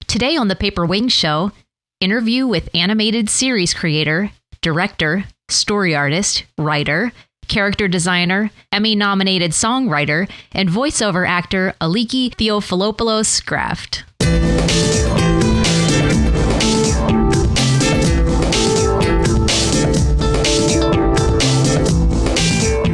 Today on the Paper Wings Show, interview with animated series creator, director, story artist, writer, character designer, Emmy-nominated songwriter, and voiceover actor Aliki Theofilopoulos Grafft.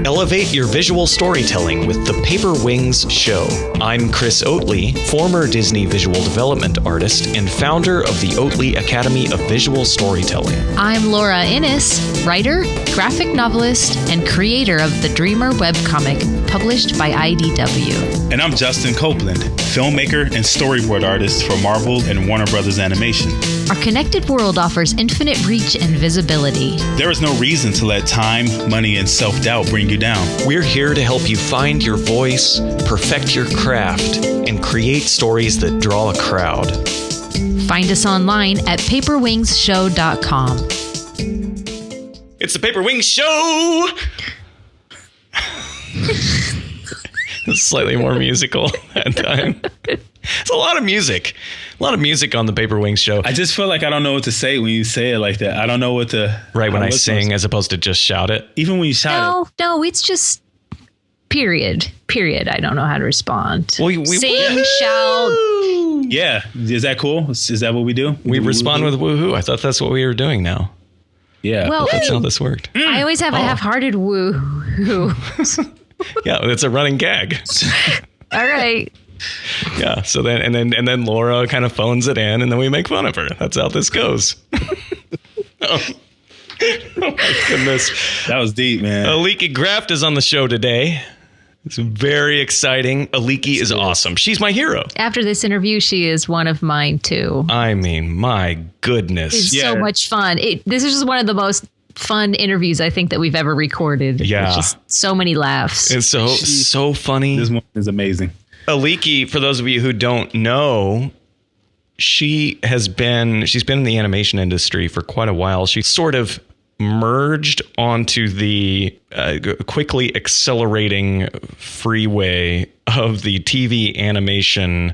Elevate your visual storytelling with the Paper Wings Show. I'm Chris Oatley, former Disney visual development artist and founder of the Oatley Academy of Visual Storytelling. I'm Laura Innes, writer, graphic novelist, and creator of the Dreamer webcomic, published by IDW. And I'm Justin Copeland, filmmaker and storyboard artist for Marvel and Warner Brothers Animation. Our connected world offers infinite reach and visibility. There is no reason to let time, money, and self-doubt bring you down. We're here to help you find your voice, perfect your craft, and create stories that draw a crowd. Find us online at paperwingsshow.com. It's the Paper Wings Show! Slightly more musical that time. It's a lot of music. A lot of music on the Paper Wings Show. I just feel like I don't know what to say when you say it like that. I don't know what to... Right, when I sing as opposed to just shout it. Even when you shout it. No, it's just period. I don't know how to respond. We sing, shout. Yeah. Is that cool? Is that what we do? We respond with woohoo. I thought that's what we were doing now. Yeah. Well, that's how this worked. I always have a half-hearted woo-hoo. Yeah, it's a running gag. All right. Yeah. So then Laura kind of phones it in, and then we make fun of her. That's how this goes. Oh my goodness. That was deep, man. Aliki Grafft is on the show today. It's very exciting. Aliki is awesome. She's my hero. After this interview, she is one of mine too. I mean, my goodness. It's so much fun. This is just one of the most fun interviews I think that we've ever recorded. Yeah. It's just so many laughs. It's so funny. This one is amazing. Aliki, for those of you who don't know, she's been in the animation industry for quite a while. She sort of merged onto the quickly accelerating freeway of the TV animation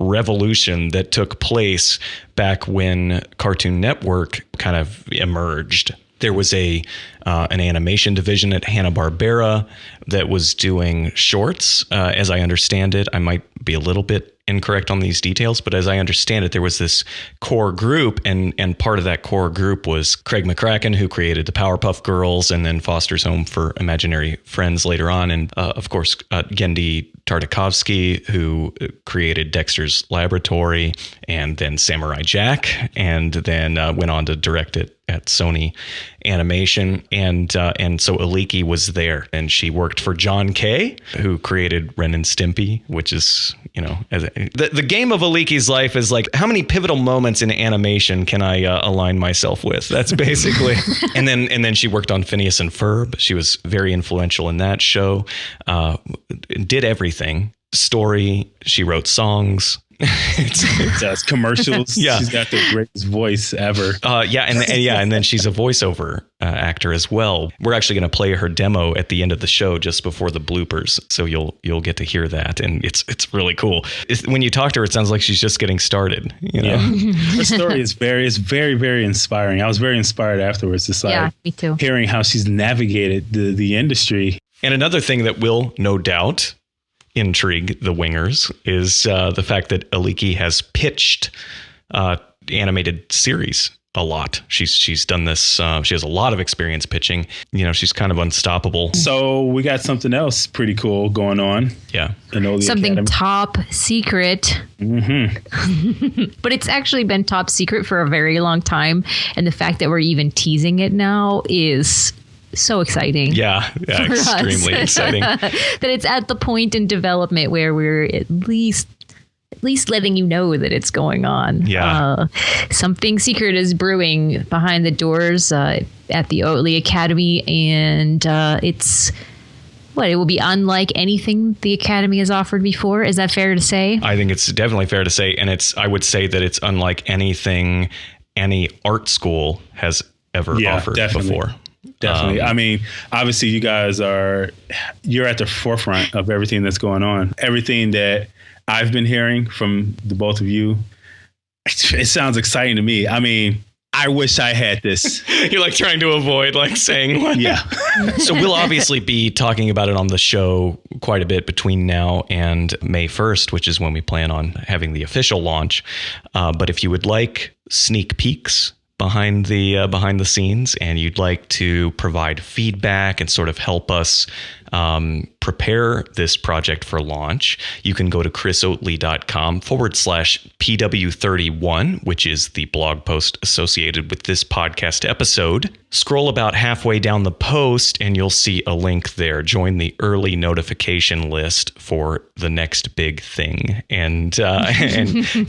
revolution that took place back when Cartoon Network kind of emerged. There was an animation division at Hanna-Barbera that was doing shorts. As I understand it, I might be a little bit incorrect on these details, but as I understand it, there was this core group, and part of that core group was Craig McCracken, who created the Powerpuff Girls and then Foster's Home for Imaginary Friends later on, and of course Genndy Tartakovsky, who created Dexter's Laboratory and then Samurai Jack, and then went on to direct it at Sony Animation, and so Aliki was there, and she worked for John Kay, who created Ren and Stimpy, which is, the game of Aliki's life is like, how many pivotal moments in animation can I align myself with? That's basically, and then she worked on Phineas and Ferb. She was very influential in that show. Did everything. Story. She wrote songs. It's commercials. Yeah. She's got the greatest voice ever. And then she's a voiceover actor as well. We're actually going to play her demo at the end of the show just before the bloopers, so you'll get to hear that, and it's really cool. When you talk to her, it sounds like she's just getting started. Yeah. Her story is very, very inspiring. I was very inspired afterwards. It's like, me too. Hearing how she's navigated the industry. And another thing that will no doubt intrigue the wingers is the fact that Aliki has pitched animated series a lot. She's done this. She has a lot of experience pitching. She's kind of unstoppable. So we got something else pretty cool going on. Yeah. Something Academy. top secret. Mm-hmm. But it's actually been top secret for a very long time. And the fact that we're even teasing it now is so exciting. Yeah, extremely exciting. That it's at the point in development where we're at least letting you know that it's going on. Yeah. Something secret is brewing behind the doors at the Oatley Academy, and it will be unlike anything the Academy has offered before. Is that fair to say? I think it's definitely fair to say, and I would say that it's unlike anything any art school has ever offered before. Definitely. I mean, obviously you guys you're at the forefront of everything that's going on. Everything that I've been hearing from the both of you, It sounds exciting to me. I mean, I wish I had this. You're like trying to avoid like saying what? Yeah. So we'll obviously be talking about it on the show quite a bit between now and May 1st, which is when we plan on having the official launch. But if you would like sneak peeks behind the scenes, and you'd like to provide feedback and sort of help us prepare this project for launch, you can go to chrisoatley.com/PW31, which is the blog post associated with this podcast episode. Scroll about halfway down the post and you'll see a link there. Join the early notification list for the next big thing. And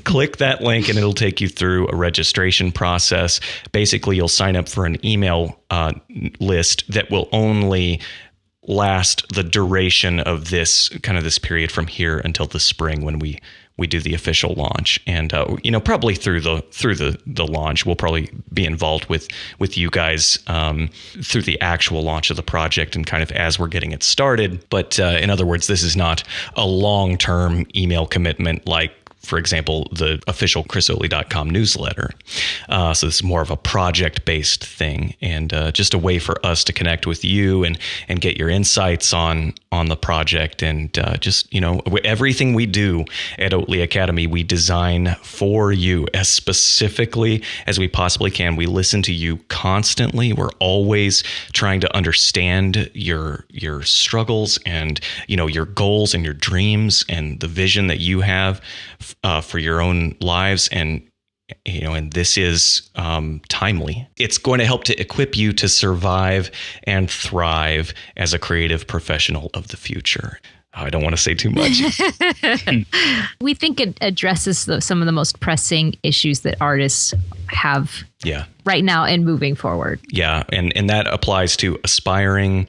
click that link and it'll take you through a registration process. Basically, you'll sign up for an email list that will only last the duration of this period from here until the spring when we do the official launch. And probably through the launch, we'll probably be involved with you guys through the actual launch of the project and kind of as we're getting it started. But in other words, this is not a long-term email commitment like, for example, the official chrisoatley.com newsletter. So this is more of a project-based thing, and just a way for us to connect with you and get your insights on the project. And everything we do at Oatley Academy, we design for you as specifically as we possibly can. We listen to you constantly. We're always trying to understand your struggles and your goals and your dreams and the vision that you have for your own lives, and this is timely. It's going to help to equip you to survive and thrive as a creative professional of the future. I don't want to say too much. We think it addresses some of the most pressing issues that artists have right now and moving forward. Yeah, and that applies to aspiring,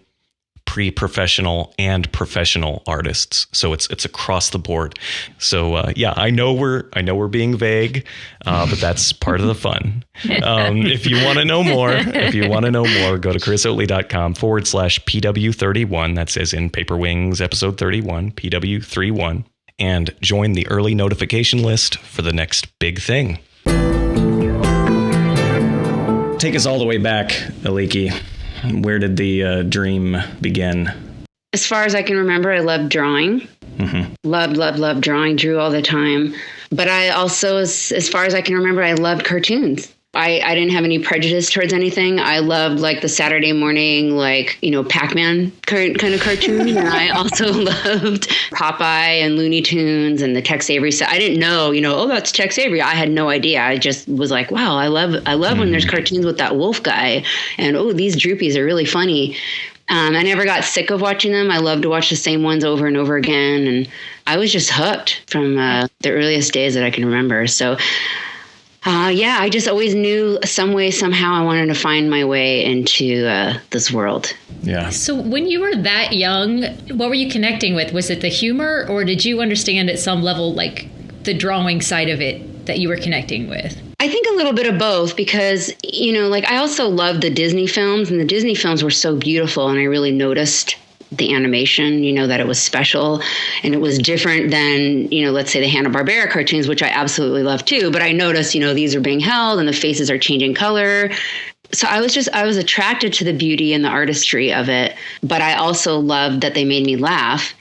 pre-professional and professional artists. So it's across the board. So I know we're being vague, but that's part of the fun. If you want to know more, go to chrisoatley.com/PW31. That's as in Paper Wings episode 31, PW31, and join the early notification list for the next big thing. Take us all the way back, Aliki. Where did the dream begin? As far as I can remember, I loved drawing. Mm-hmm. Loved drawing, drew all the time. But I also, as far as I can remember, I loved cartoons. I didn't have any prejudice towards anything. I loved like the Saturday morning, Pac-Man kind of cartoon. And I also loved Popeye and Looney Tunes and the Tex Avery stuff. I didn't know, that's Tex Avery. I had no idea. I just was like, wow, I love when there's cartoons with that wolf guy. And, these Droopies are really funny. I never got sick of watching them. I love to watch the same ones over and over again. And I was just hooked from the earliest days that I can remember. So I just always knew some way, somehow I wanted to find my way into this world. Yeah. So when you were that young, what were you connecting with? Was it the humor, or did you understand at some level, like the drawing side of it that you were connecting with? I think a little bit of both because, I also loved the Disney films, and the Disney films were so beautiful, and I really noticed the animation, that it was special and it was different than, let's say the Hanna-Barbera cartoons, which I absolutely love too. But I noticed, these are being held and the faces are changing color. So I was attracted to the beauty and the artistry of it. But I also loved that they made me laugh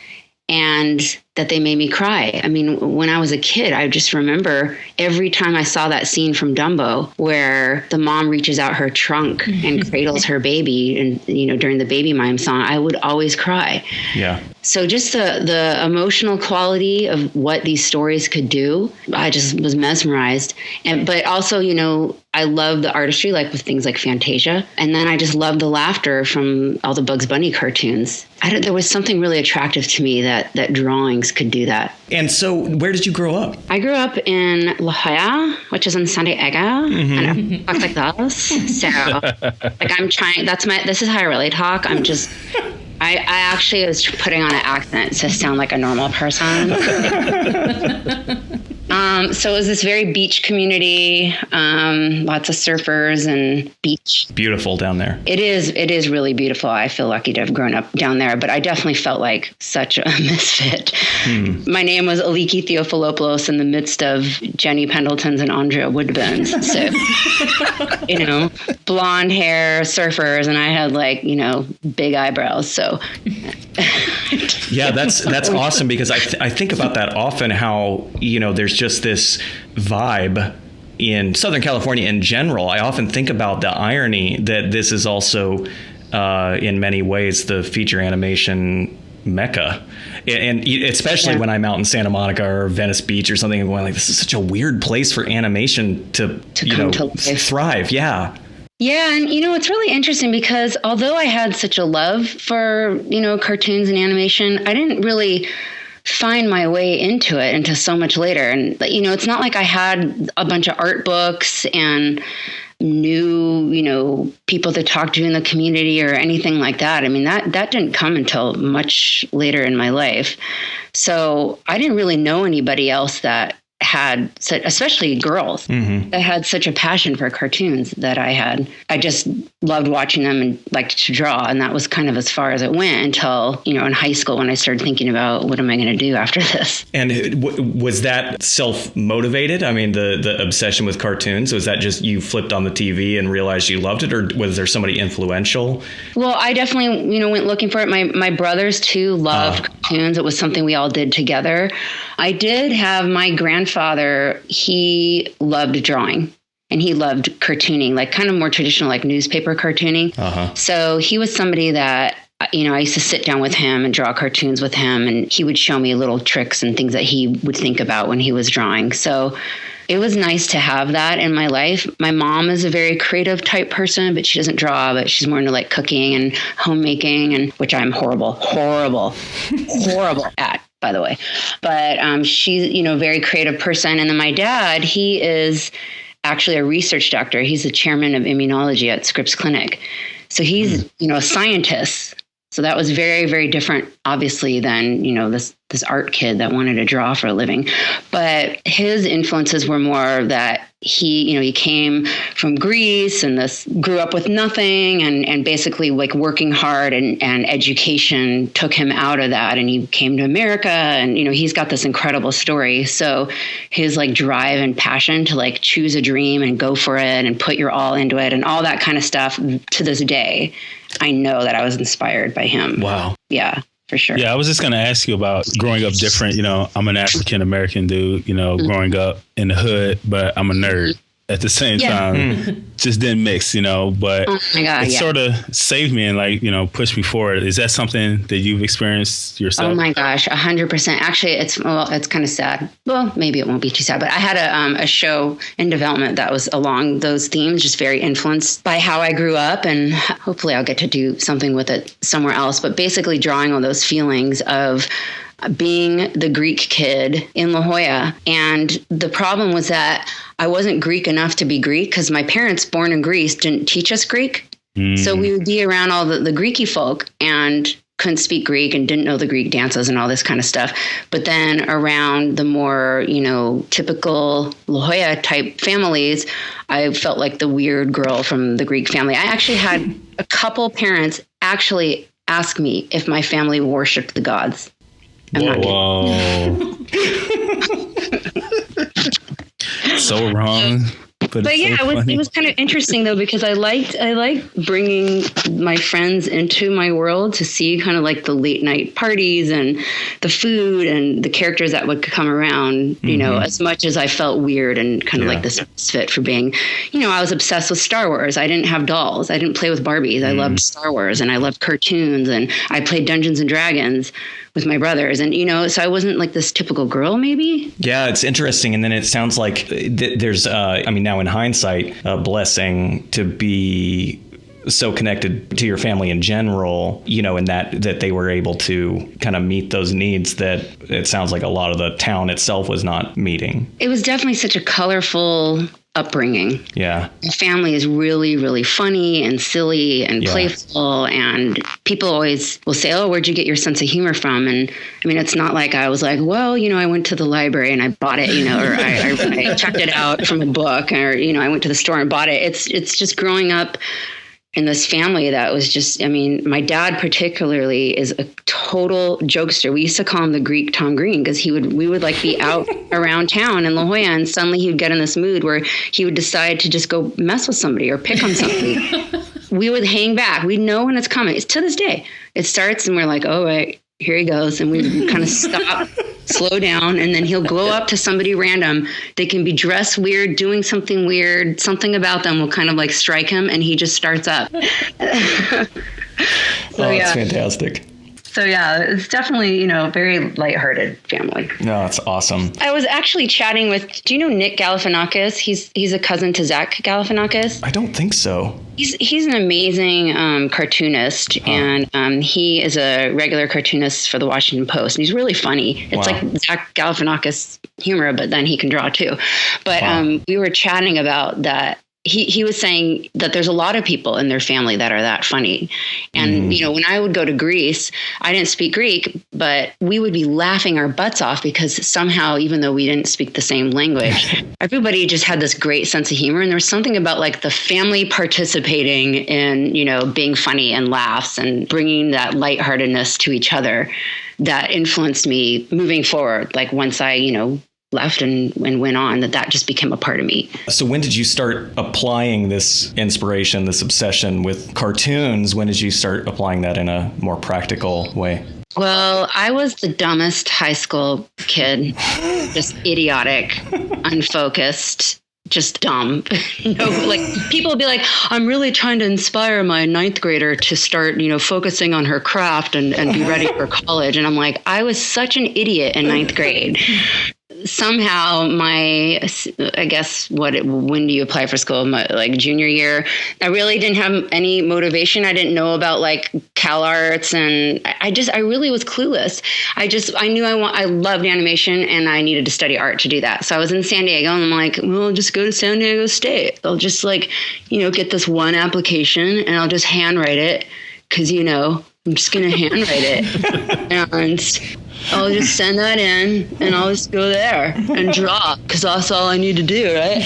and that they made me cry. I mean, when I was a kid, I just remember every time I saw that scene from Dumbo where the mom reaches out her trunk and cradles her baby and, during the Baby Mime song, I would always cry. Yeah. So just the emotional quality of what these stories could do, I just was mesmerized. But also, I love the artistry, like with things like Fantasia. And then I just love the laughter from all the Bugs Bunny cartoons. There was something really attractive to me that drawings could do that. And so where did you grow up? I grew up in La Jolla, which is in San Diego. Mm-hmm. And I talk like this. So I'm trying, this is how I really talk. I actually was putting on an accent to sound like a normal person. So it was this very beach community, lots of surfers and beach. Beautiful down there. It is really beautiful. I feel lucky to have grown up down there, but I definitely felt like such a misfit. My name was Aliki Theofilopoulos in the midst of Jenny Pendletons and Andrea Woodburns. So, blonde hair, surfers, and I had big eyebrows. So, yeah, that's awesome, because I think about that often, how, there's just this vibe in Southern California in general. I often think about the irony that this is also, in many ways, the feature animation mecca. And especially when I'm out in Santa Monica or Venice Beach or something, I'm going like, this is such a weird place for animation to thrive. Yeah. Yeah. And, it's really interesting because although I had such a love for, cartoons and animation, I didn't really find my way into it until so much later. And, it's not like I had a bunch of art books and knew, people to talk to in the community or anything like that. I mean, that didn't come until much later in my life. So I didn't really know anybody else that had, especially girls, that had such a passion for cartoons that I had. I just loved watching them and liked to draw. And that was kind of as far as it went until, in high school when I started thinking about what am I going to do after this. And was that self-motivated? I mean, the obsession with cartoons, was that just you flipped on the TV and realized you loved it, or was there somebody influential? Well, I definitely, went looking for it. My brothers too loved cartoons. It was something we all did together. I did have my grandfather, he loved drawing and he loved cartooning, like kind of more traditional, like newspaper cartooning. So he was somebody that, I used to sit down with him and draw cartoons with him, and he would show me little tricks and things that he would think about when he was drawing. So it was nice to have that in my life. My mom is a very creative type person, but she doesn't draw, but she's more into like cooking and homemaking, and which I'm horrible at, by the way. But she's, a very creative person. And then my dad, he is actually a research doctor. He's the chairman of immunology at Scripps Clinic. So he's, a scientist. So that was very, very different, obviously, than, this art kid that wanted to draw for a living. But his influences were more that he came from Greece and grew up with nothing, and basically like working hard and education took him out of that. And he came to America, and, he's got this incredible story. So his like drive and passion to like choose a dream and go for it and put your all into it and all that kind of stuff, to this day, I know that I was inspired by him. Wow. Yeah, for sure. Yeah, I was just going to ask you about growing up different. I'm an African-American dude, growing up in the hood, but I'm a nerd at the same time. Just didn't mix, but oh my God, it sort of saved me and pushed me forward. Is that something that you've experienced yourself? Oh my gosh, 100%. Actually, it's kind of sad. Well, maybe it won't be too sad, but I had a show in development that was along those themes, just very influenced by how I grew up, and hopefully I'll get to do something with it somewhere else. But basically drawing on those feelings of being the Greek kid in La Jolla. And the problem was that I wasn't Greek enough to be Greek, because my parents, born in Greece, didn't teach us Greek. So we would be around all the Greeky folk and couldn't speak Greek and didn't know the Greek dances and all this kind of stuff. But then around the more, typical La Jolla type families, I felt like the weird girl from the Greek family. I actually had a couple parents actually ask me if my family worshipped the gods. Whoa. So wrong. But yeah, so it was kind of interesting though, because I liked bringing my friends into my world to see kind of like the late night parties and the food and the characters that would come around, as much as I felt weird and kind of like this misfit for being, I was obsessed with Star Wars. I didn't have dolls. I didn't play with Barbies. I loved Star Wars and I loved cartoons, and I played Dungeons and Dragons with my brothers. And, so I wasn't like this typical girl, maybe. Yeah, it's interesting. And then it sounds like there's, now in hindsight, a blessing to be so connected to your family in general, and that they were able to kind of meet those needs that it sounds like a lot of the town itself was not meeting. It was definitely such a colorful upbringing. Yeah. The family is really, really funny and silly and playful. And people always will say, oh, where'd you get your sense of humor from? And I mean, it's not like I was like, well, I went to the library and I bought it, or I checked it out from a book, or, I went to the store and bought it. It's just growing up in this family that was just, I mean, my dad particularly is a total jokester. We used to call him the Greek Tom Green, because we would like be out around town in La Jolla, and suddenly he would get in this mood where he would decide to just go mess with somebody or pick on somebody. We would hang back. We'd know when it's coming. It's to this day. It starts and we're like, oh, right, here he goes. And we kind of stop, slow down, and then he'll go up to somebody random. They can be dressed weird, doing something weird. Something about them will kind of like strike him, and he just starts up. That's fantastic. So yeah, it's definitely, very lighthearted family. No, it's awesome. I was actually chatting with, do you know Nick Galifianakis? He's a cousin to Zach Galifianakis. I don't think so. He's an amazing cartoonist, and he is a regular cartoonist for the Washington Post. And he's really funny. It's like Zach Galifianakis humor, but then he can draw too. But we were chatting about that. He was saying that there's a lot of people in their family that are that funny. And, when I would go to Greece, I didn't speak Greek, but we would be laughing our butts off because somehow, even though we didn't speak the same language, everybody just had this great sense of humor. And there was something about like the family participating in, being funny and laughs and bringing that lightheartedness to each other that influenced me moving forward. Like once I, left and went on, that just became a part of me. So when did you start applying this inspiration, this obsession with cartoons? When did you start applying that in a more practical way? Well, I was the dumbest high school kid, just idiotic, unfocused, just dumb. People would be like, I'm really trying to inspire my 9th grader to start, focusing on her craft and be ready for college. And I'm like, I was such an idiot in 9th grade. Somehow when do you apply for school? Junior year, I really didn't have any motivation. I didn't know about like CalArts, and I really was clueless. I knew I loved animation and I needed to study art to do that. So I was in San Diego and I'm like, well, I'll just go to San Diego State. I'll just get this one application and I'll just handwrite it. 'Cause I'm just going to handwrite it. And I'll just send that in and I'll just go there and draw, because that's all I need to do, right?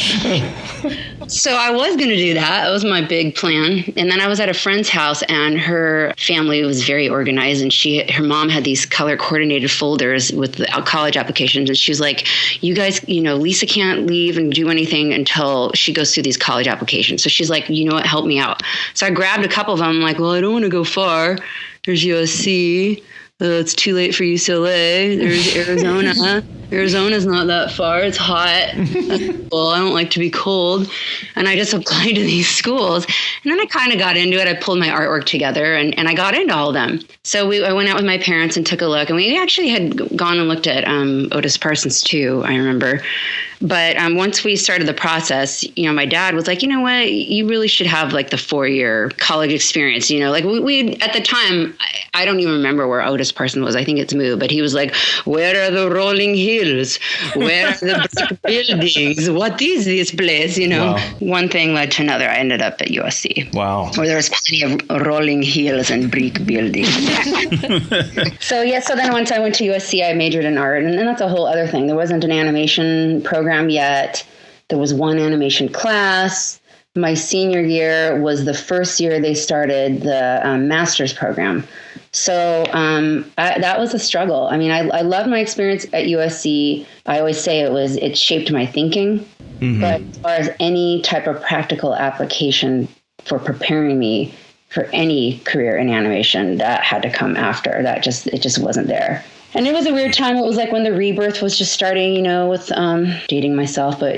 So I was going to do that. That was my big plan. And then I was at a friend's house and her family was very organized, and her mom had these color coordinated folders with the college applications. And she was like, you guys, Lisa can't leave and do anything until she goes through these college applications. So she's like, you know what, help me out. So I grabbed a couple of them. I'm like, well, I don't want to go far. There's USC. It's too late for UCLA. There's Arizona. Arizona's not that far. It's hot. Well, I don't like to be cold. And I just applied to these schools. And then I kind of got into it. I pulled my artwork together and I got into all of them. So I went out with my parents and took a look. And we actually had gone and looked at Otis Parsons too, I remember. But once we started the process, my dad was like, you know what, you really should have like the 4-year college experience. We at the time, I don't even remember where Otis Parsons was. I think it's moved. But he was like, where are the rolling hills? Where are the brick buildings? What is this place? Wow. One thing led to another. I ended up at USC. Wow. Where there was plenty of rolling hills and brick buildings. So then once I went to USC, I majored in art. And then that's a whole other thing. There wasn't an animation program yet. There was one animation class. My senior year was the first year they started the master's program. So that was a struggle. I mean, I loved my experience at USC. I always say it shaped my thinking. Mm-hmm. But as far as any type of practical application for preparing me for any career in animation, that had to come after. It just wasn't there. And it was a weird time. It was like when the rebirth was just starting, with dating myself, but,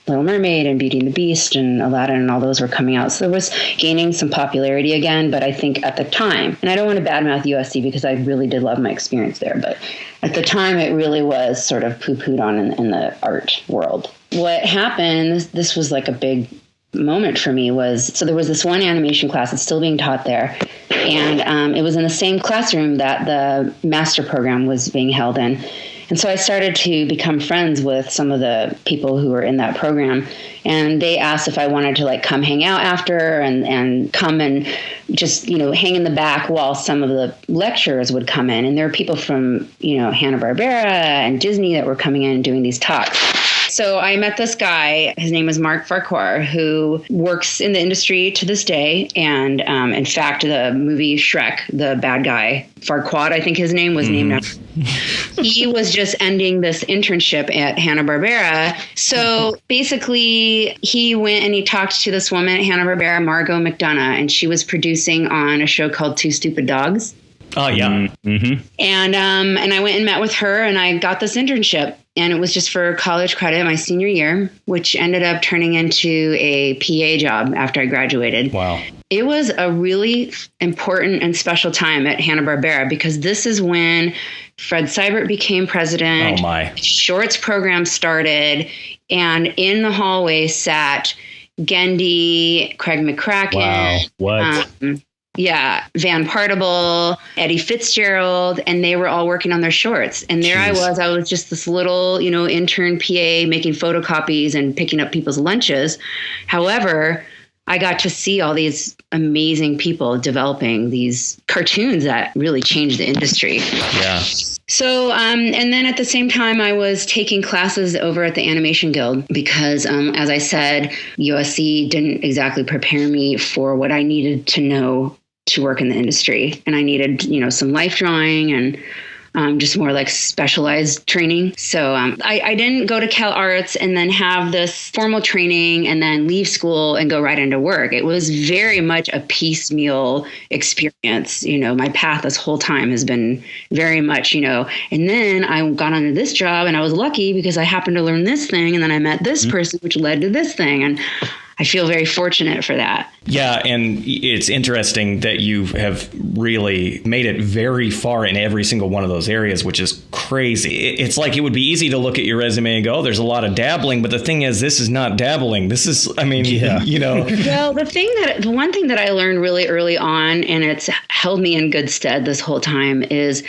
Little Mermaid and Beauty and the Beast and Aladdin and all those were coming out. So there was gaining some popularity again. But I think at the time, and I don't want to badmouth USC because I really did love my experience there, but at the time it really was sort of poo-pooed on in the art world. What happened, this was like a big moment for me, so there was this one animation class that's still being taught there. And it was in the same classroom that the master program was being held in. And so I started to become friends with some of the people who were in that program. And they asked if I wanted to like come hang out after and come and just, hang in the back while some of the lecturers would come in. And there were people from, Hanna-Barbera and Disney that were coming in and doing these talks. So I met this guy, his name is Mark Farquhar, who works in the industry to this day. And in fact, the movie Shrek, the bad guy, Farquaad, I think his name was named after. He was just ending this internship at Hanna-Barbera. So basically, he went and he talked to this woman at Hanna-Barbera, Margot McDonough, and she was producing on a show called Two Stupid Dogs. Oh, yeah. Mm-hmm. And I went and met with her, and I got this internship. And it was just for college credit my senior year, which ended up turning into a PA job after I graduated. Wow. It was a really important and special time at Hanna-Barbera because this is when Fred Seibert became president. Oh, my. Shorts program started. And in the hallway sat Gendy, Craig McCracken. Wow. What? Van Partible, Eddie Fitzgerald, and they were all working on their shorts. And there I was just this little, intern PA making photocopies and picking up people's lunches. However, I got to see all these amazing people developing these cartoons that really changed the industry. Yeah. So, and then at the same time, I was taking classes over at the Animation Guild because, as I said, USC didn't exactly prepare me for what I needed to know to work in the industry. And I needed, some life drawing and just more like specialized training. So I didn't go to Cal Arts and then have this formal training and then leave school and go right into work. It was very much a piecemeal experience. My path this whole time has been very much, and then I got onto this job and I was lucky because I happened to learn this thing. And then I met this person, which led to this thing. And I feel very fortunate for that. Yeah, and it's interesting that you have really made it very far in every single one of those areas, which is crazy. It's like it would be easy to look at your resume and go, oh, there's a lot of dabbling. But the thing is, this is not dabbling. This is, Well, the one thing that I learned really early on, and it's held me in good stead this whole time, is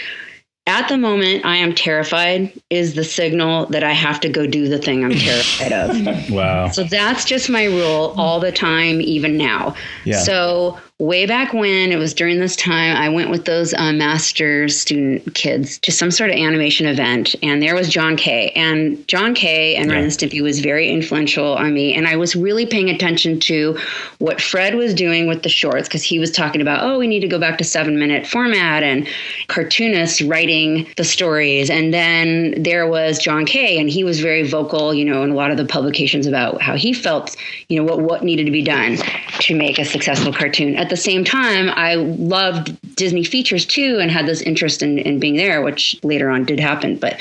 at the moment I am terrified is the signal that I have to go do the thing I'm terrified of. Wow. So that's just my rule all the time, even now. Yeah. So way back when, it was during this time, I went with those master's student kids to some sort of animation event. And there was John Kay. And John Kay and Ren and Stimpy was very influential on me. And I was really paying attention to what Fred was doing with the shorts, because he was talking about, we need to go back to 7-minute format and cartoonists writing the stories. And then there was John Kay, and he was very vocal, in a lot of the publications about how he felt, what needed to be done to make a successful cartoon. At the same time, I loved Disney features too and had this interest in being there, which later on did happen. But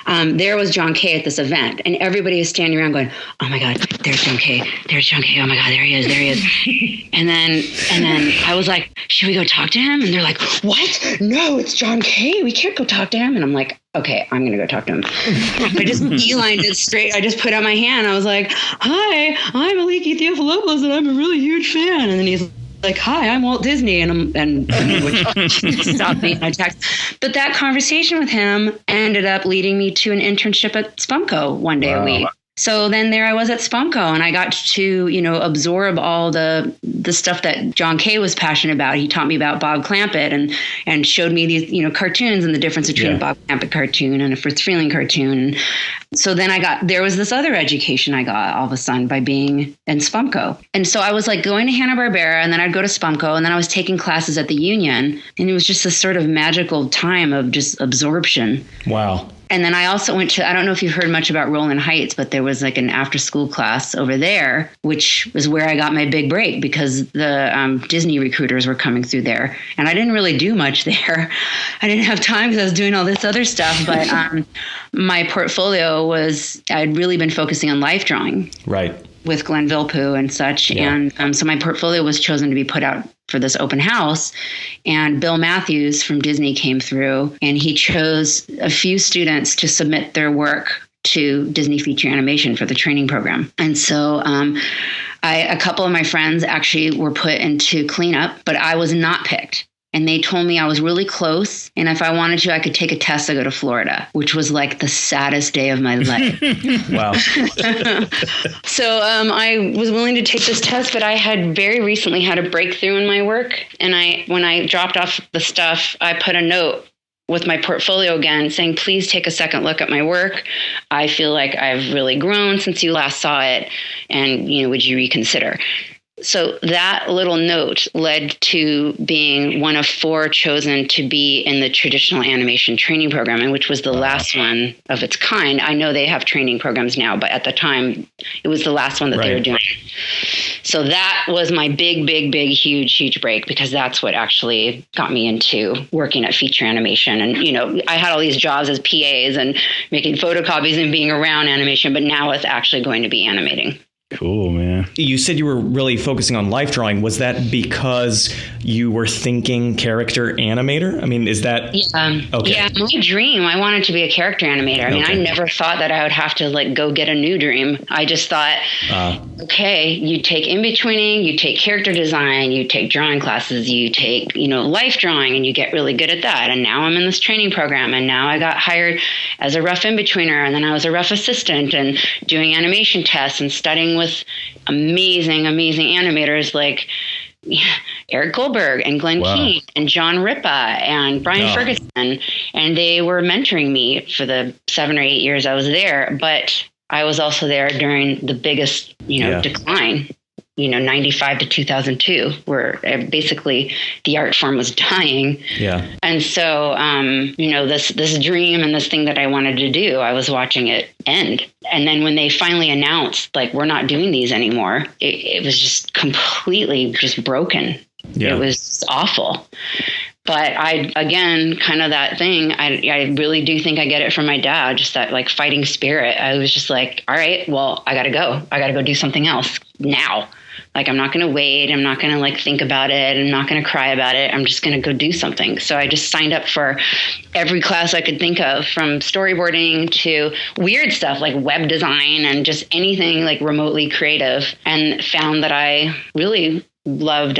there was John Kay at this event, and everybody is standing around going, oh my God, there's John Kay. There's John Kay. Oh my God, there he is. And then I was like, should we go talk to him? And they're like, what? No, it's John Kay. We can't go talk to him. And I'm like, okay, I'm going to go talk to him. I just beelined it straight. I just put out my hand. I was like, hi, I'm Aliki Theofilopoulos, and I'm a really huge fan. And then he's like, hi, I'm Walt Disney. Which stopped me in my text. But that conversation with him ended up leading me to an internship at Spumco one day a week. So then there I was at Spumco, and I got to, absorb all the stuff that John Kay was passionate about. He taught me about Bob Clampett and showed me these, cartoons and the difference between a Bob Clampett cartoon and a Fritz Freleng cartoon. So then there was this other education I got all of a sudden by being in Spumco. And so I was like going to Hanna-Barbera, and then I'd go to Spumco, and then I was taking classes at the Union. And it was just this sort of magical time of just absorption. Wow. And then I also went to, I don't know if you've heard much about Roland Heights, but there was like an after school class over there, which was where I got my big break because the Disney recruiters were coming through there. And I didn't really do much there. I didn't have time because I was doing all this other stuff. But my portfolio I'd really been focusing on life drawing. Right. With Glenn Villepeu and such. Yeah. And so my portfolio was chosen to be put out for this open house. And Bill Matthews from Disney came through, and he chose a few students to submit their work to Disney Feature Animation for the training program. And so a couple of my friends actually were put into cleanup, but I was not picked. And they told me I was really close. And if I wanted to, I could take a test to go to Florida, which was like the saddest day of my life. Wow. So I was willing to take this test, but I had very recently had a breakthrough in my work. And when I dropped off the stuff, I put a note with my portfolio again saying, please take a second look at my work. I feel like I've really grown since you last saw it. And, would you reconsider? So that little note led to being one of 4 chosen to be in the traditional animation training program, and which was the last one of its kind. I know they have training programs now, but at the time it was the last one that they were doing. So that was my big, huge break, because that's what actually got me into working at feature animation. And, I had all these jobs as PAs and making photocopies and being around animation, but now it's actually going to be animating. Cool, man. You said you were really focusing on life drawing. Was that because you were thinking character animator? I mean, is that... Okay. Yeah, my dream, I wanted to be a character animator. I mean, I never thought that I would have to go get a new dream. I just thought, okay, you take in-betweening, you take character design, you take drawing classes, you take, life drawing, and you get really good at that. And now I'm in this training program, and now I got hired as a rough in-betweener, and then I was a rough assistant and doing animation tests and studying with amazing animators like Eric Goldberg and Glenn Keane and John Ripa and Brian Ferguson. And they were mentoring me for the 7 or 8 years I was there. But I was also there during the biggest, decline, 95 to 2002, where basically the art form was dying. Yeah. And so, this dream and this thing that I wanted to do, I was watching it end. And then when they finally announced, we're not doing these anymore, it was just completely just broken. Yeah. It was awful. But again, kind of that thing, I really do think I get it from my dad, just that fighting spirit. I was just like, all right, well, I got to go do something else now. I'm not going to wait. I'm not going to think about it. I'm not going to cry about it. I'm just going to go do something. So I just signed up for every class I could think of, from storyboarding to weird stuff like web design and just anything remotely creative, and found that I really loved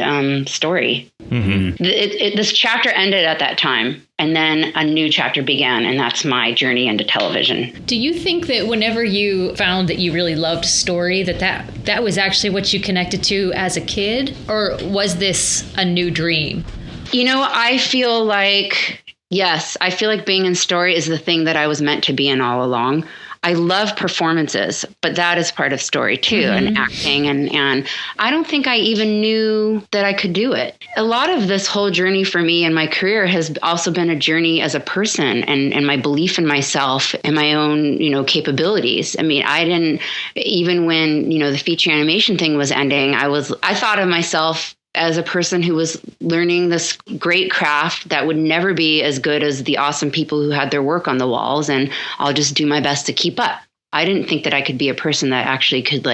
story. Mm-hmm. This chapter ended at that time, and then a new chapter began, and that's my journey into television. Do you think that whenever you found that you really loved story, that was actually what you connected to as a kid, or was this a new dream? I feel like, yes, I feel like being in story is the thing that I was meant to be in all along. I love performances, but that is part of story too, and acting. And I don't think I even knew that I could do it. A lot of this whole journey for me in my career has also been a journey as a person, and my belief in myself and my own, capabilities. I mean, I didn't, even when, the feature animation thing was ending, I thought of myself as a person who was learning this great craft that would never be as good as the awesome people who had their work on the walls, and I'll just do my best to keep up. I didn't think that I could be a person that actually could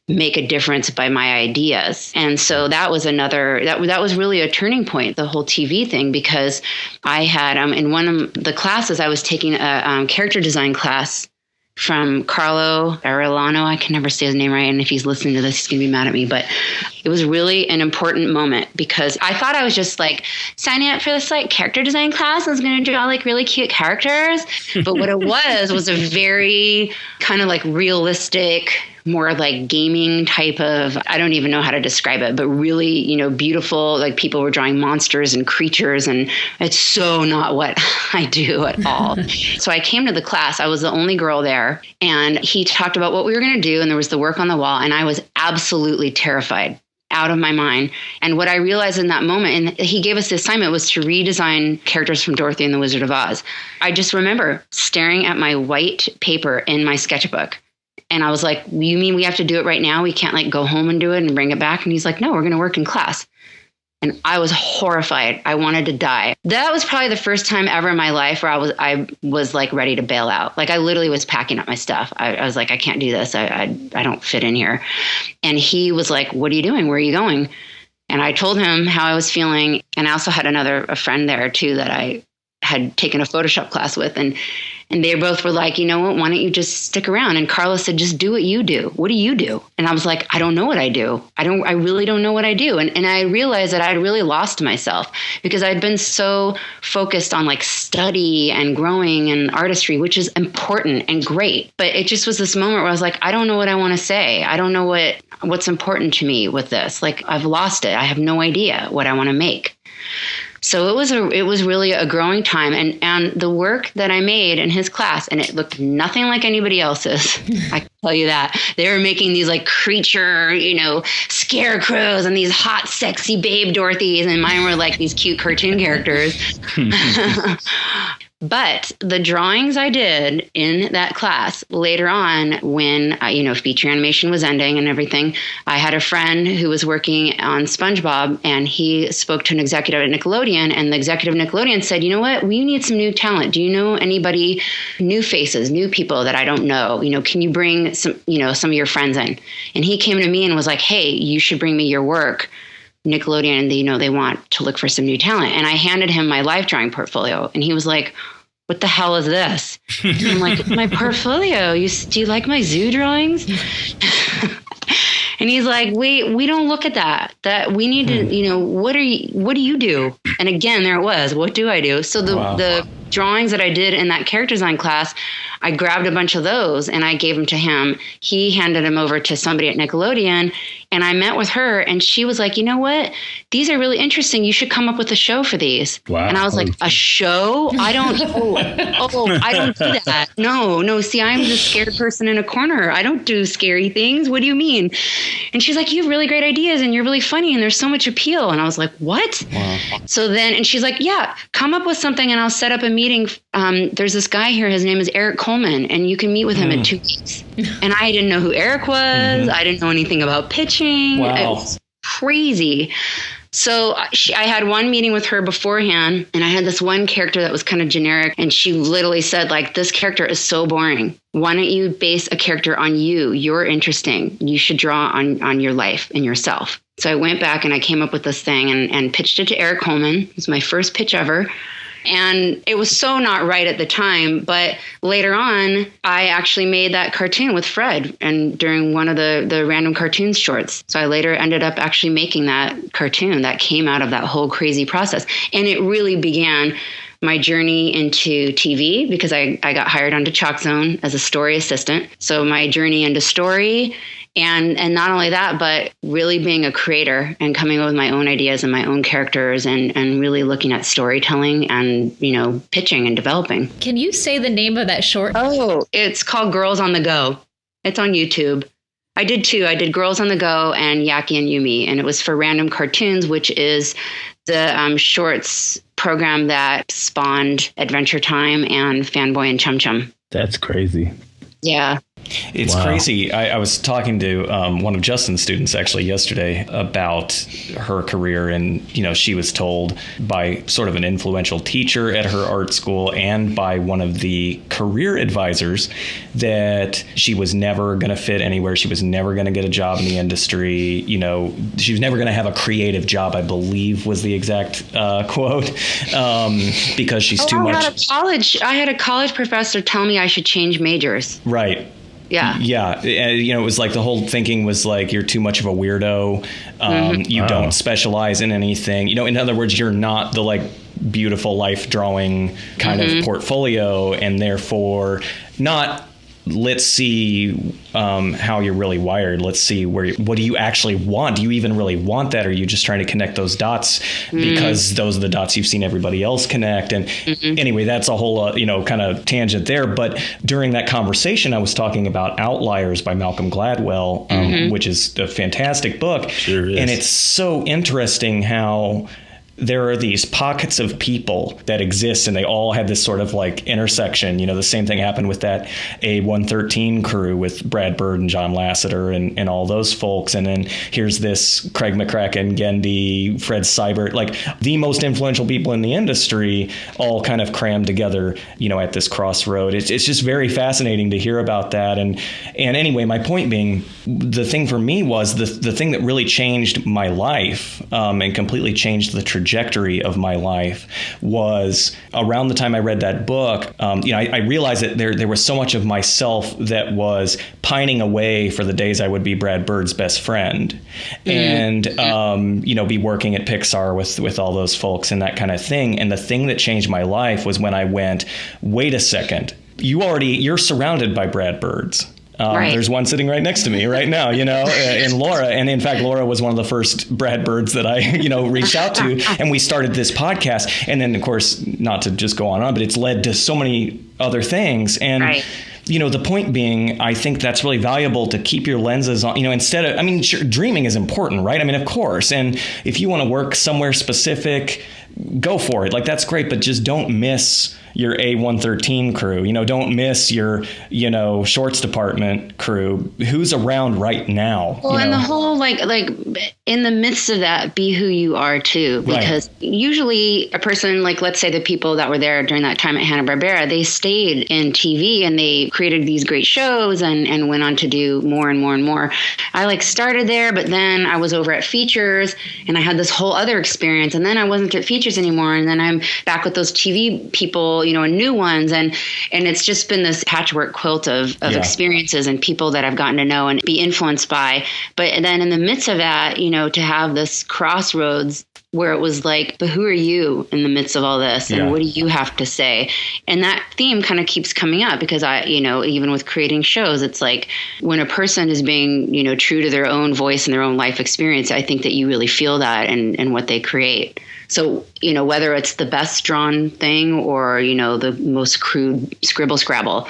make a difference by my ideas. And so that was that was really a turning point, the whole TV thing, because I had in one of the classes, I was taking a character design class from Carlo Arellano. I can never say his name right, and if he's listening to this, he's going to be mad at me. But it was really an important moment, because I thought I was just signing up for this character design class. I was going to draw really cute characters. But what it was a very kind of realistic, more gaming type of, I don't even know how to describe it, but really, beautiful, people were drawing monsters and creatures, and it's so not what I do at all. So I came to the class, I was the only girl there, and he talked about what we were going to do, and there was the work on the wall, and I was absolutely terrified, out of my mind. And what I realized in that moment, and he gave us the assignment, was to redesign characters from Dorothy and the Wizard of Oz. I just remember staring at my white paper in my sketchbook. And I was like, you mean we have to do it right now? We can't go home and do it and bring it back? And he's like, no, we're going to work in class. And I was horrified. I wanted to die. That was probably the first time ever in my life where I was ready to bail out. I literally was packing up my stuff. I was like, I can't do this. I don't fit in here. And he was like, what are you doing? Where are you going? And I told him how I was feeling. And I also had a friend there too that I had taken a Photoshop class with, and they both were like, you know what, why don't you just stick around? And Carla said, just do what you do. What do you do? And I was like, I don't know what I do. I really don't know what I do. And I realized that I'd really lost myself because I'd been so focused on like study and growing and artistry, which is important and great. But it just was this moment where I was like, I don't know what I want to say. I don't know what's important to me with this. Like, I've lost it. I have no idea what I want to make. So it was really a growing time, and the work that I made in his class, and it looked nothing like anybody else's. I can tell you that. They were making these like creature, scarecrows and these hot, sexy babe Dorothys, and mine were like these cute cartoon characters. But the drawings I did in that class later on, when, feature animation was ending and everything, I had a friend who was working on SpongeBob, and he spoke to an executive at Nickelodeon, and the executive of Nickelodeon said, you know what, we need some new talent. Do you know anybody, new faces, new people that I don't know? Can you bring some of your friends in? And he came to me and was like, hey, you should bring me your work. Nickelodeon, they want to look for some new talent. And I handed him my life drawing portfolio, and he was like, what the hell is this? And I'm like, my portfolio. Do you like my zoo drawings? And he's like, wait, we don't look at that. That we need to, what do you do? And again, there it was. What do I do? So the drawings that I did in that character design class, I grabbed a bunch of those and I gave them to him. He handed them over to somebody at Nickelodeon, and I met with her, and she was like, you know what? These are really interesting. You should come up with a show for these. Wow. And I was like, a show? I don't do that. No. See, I'm the scared person in a corner. I don't do scary things. What do you mean? And she's like, you have really great ideas, and you're really funny, and there's so much appeal. And I was like, what? Wow. So then, and she's like, yeah, come up with something, and I'll set up a meeting. There's this guy here. His name is Eric Coleman, and you can meet with him in 2 weeks. And I didn't know who Eric was. Mm-hmm. I didn't know anything about pitching. Wow. It was crazy. So I had one meeting with her beforehand, and I had this one character that was kind of generic, and she literally said, like, this character is so boring. Why don't you base a character on you? You're interesting. You should draw on your life and yourself. So I went back and I came up with this thing and pitched it to Eric Coleman. It was my first pitch ever. And it was so not right at the time, but later on, I actually made that cartoon with Fred and during one of the random cartoons shorts. So I later ended up actually making that cartoon that came out of that whole crazy process. And it really began my journey into TV because I got hired onto Chalk Zone as a story assistant. So my journey into story, and not only that, but really being a creator and coming up with my own ideas and my own characters and really looking at storytelling and, pitching and developing. Can you say the name of that short? Oh, it's called Girls on the Go. It's on YouTube. I did two. I did Girls on the Go and Yaki and Yumi, and it was for Random Cartoons, which is the shorts program that spawned Adventure Time and Fanboy and Chum Chum. That's crazy. Yeah. It's crazy. I was talking to one of Justin's students actually yesterday about her career, and she was told by sort of an influential teacher at her art school and by one of the career advisors that she was never going to fit anywhere. She was never going to get a job in the industry. She was never going to have a creative job, I believe was the exact quote, because she's too much. I had a college professor tell me I should change majors. Right. Yeah. Yeah. It was like the whole thinking was like, you're too much of a weirdo. You don't specialize in anything. In other words, you're not the like beautiful life drawing kind of portfolio, and therefore not, let's see how you're really wired. Let's see what do you actually want? Do you even really want that? Or are you just trying to connect those dots because those are the dots you've seen everybody else connect? And anyway, that's a whole, kind of tangent there. But during that conversation, I was talking about Outliers by Malcolm Gladwell, which is a fantastic book. Sure is. And it's so interesting how there are these pockets of people that exist, and they all have this sort of like intersection. The same thing happened with that A113 crew with Brad Bird and John Lasseter and all those folks. And then here's this Craig McCracken, Gendy, Fred Seibert, like the most influential people in the industry, all kind of crammed together, at this crossroad. It's just very fascinating to hear about that. And anyway, my point being, the thing for me was the thing that really changed my life and completely changed the trajectory trajectory of my life was around the time I read that book. I realized that there was so much of myself that was pining away for the days I would be Brad Bird's best friend and, be working at Pixar with all those folks and that kind of thing. And the thing that changed my life was when I went, wait a second, you're surrounded by Brad Birds. Right. There's one sitting right next to me right now, and Laura. And in fact, Laura was one of the first Brad Birds that I, reached out to. And we started this podcast. And then, of course, not to just go on, but it's led to so many other things. And, the point being, I think that's really valuable to keep your lenses on, sure, dreaming is important, right? I mean, of course. And if you want to work somewhere specific, go for it. Like, that's great. But just don't miss your A113 crew, don't miss your, shorts department crew who's around right now. Well, and the whole, like in the midst of that, be who you are too, because usually a person, like, let's say the people that were there during that time at Hanna-Barbera, they stayed in TV and they created these great shows and went on to do more and more and more. I started there, but then I was over at Features and I had this whole other experience, and then I wasn't at Features anymore. And then I'm back with those TV people, and new ones. And it's just been this patchwork quilt of experiences and people that I've gotten to know and be influenced by. But then in the midst of that, to have this crossroads where it was like, but who are you in the midst of all this? And what do you have to say? And that theme kind of keeps coming up because even with creating shows, it's like when a person is being, true to their own voice and their own life experience, I think that you really feel that in what they create. So, whether it's the best drawn thing or, the most crude scribble scrabble,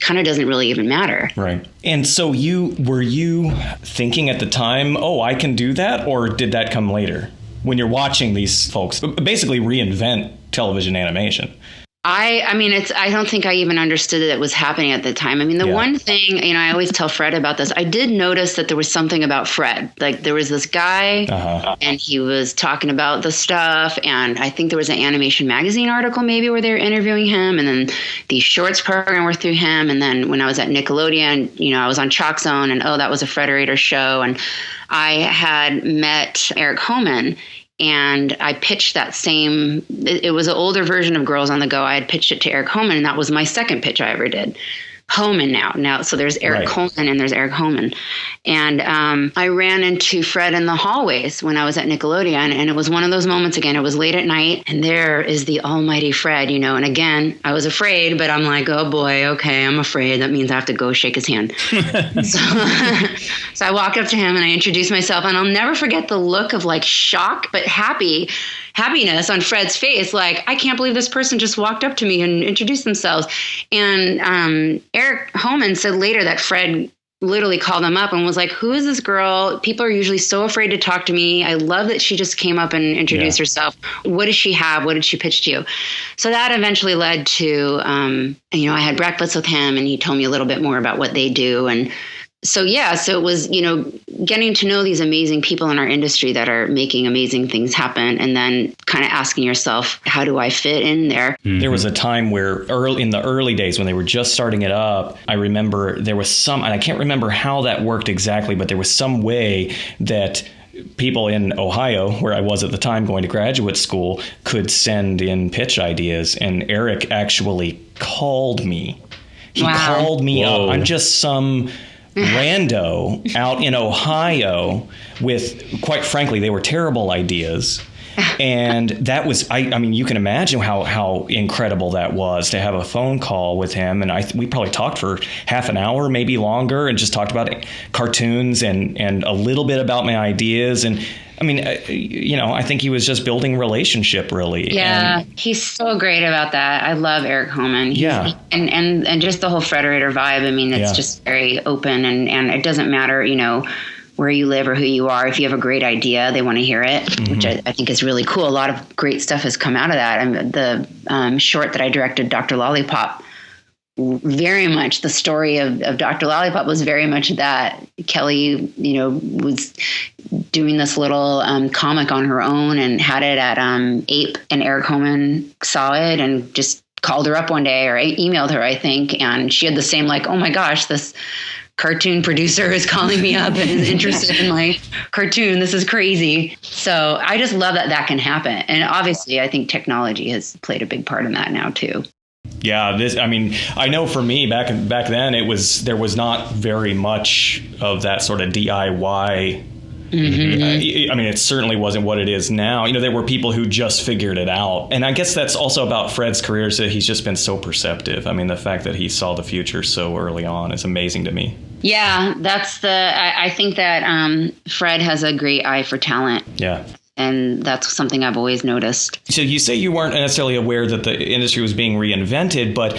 kind of doesn't really even matter. Right. And so were you thinking at the time, oh, I can do that? Or did that come later when you're watching these folks basically reinvent television animation? I don't think I even understood that it was happening at the time. I mean, the one thing, I always tell Fred about this. I did notice that there was something about Fred. Like, there was this guy and he was talking about the stuff. And I think there was an Animation Magazine article maybe where they were interviewing him. And then the shorts program were through him. And then when I was at Nickelodeon, I was on Chalk Zone and, that was a Frederator show. And I had met Eric Homan. And I pitched that same, it was an older version of Girls on the Go. I had pitched it to Eric Homan, and that was my second pitch I ever did. Homan now. So there's Eric Coleman and there's Eric Homan. And I ran into Fred in the hallways when I was at Nickelodeon. And it was one of those moments again. It was late at night. And there is the almighty Fred, And again, I was afraid, but I'm like, oh boy, okay, I'm afraid. That means I have to go shake his hand. So I walked up to him and I introduced myself. And I'll never forget the look of shock, but happiness on Fred's face. Like, I can't believe this person just walked up to me and introduced themselves. And Eric Homan said later that Fred literally called him up and was like, who is this girl? People are usually so afraid to talk to me. I love that she just came up and introduced herself. What does she have? What did she pitch to you? So that eventually led to, I had breakfast with him and he told me a little bit more about what they do. And so it was, getting to know these amazing people in our industry that are making amazing things happen. And then kind of asking yourself, how do I fit in there? Mm-hmm. There was a time where in the early days when they were just starting it up, I remember there was and I can't remember how that worked exactly, but there was some way that people in Ohio, where I was at the time going to graduate school, could send in pitch ideas. And Eric actually called me. He called me up. I'm just some rando out in Ohio with, quite frankly, they were terrible ideas. And that was, I mean, you can imagine how incredible that was to have a phone call with him. And we probably talked for half an hour, maybe longer, and just talked about cartoons and a little bit about my ideas. And I mean, I think he was just building relationship, really. Yeah, he's so great about that. I love Eric Homan. And just the whole Frederator vibe. I mean, it's just very open and it doesn't matter, where you live or who you are. If you have a great idea, they want to hear it, which I think is really cool. A lot of great stuff has come out of that. The short that I directed, Dr. Lollipop, very much the story of Dr. Lollipop was very much that. Kelly, was doing this little comic on her own and had it at Ape, and Eric Homan saw it and just called her up one day or emailed her, I think. And she had the same oh my gosh, this cartoon producer is calling me up and is interested in my cartoon. This is crazy. So I just love that that can happen. And obviously, I think technology has played a big part in that now, too. Yeah, I know for me back then there was not very much of that sort of DIY. Mm-hmm. It certainly wasn't what it is now. There were people who just figured it out. And I guess that's also about Fred's career, is that he's just been so perceptive. The fact that he saw the future so early on is amazing to me. Yeah, I think that Fred has a great eye for talent. Yeah. And that's something I've always noticed. So you say you weren't necessarily aware that the industry was being reinvented, but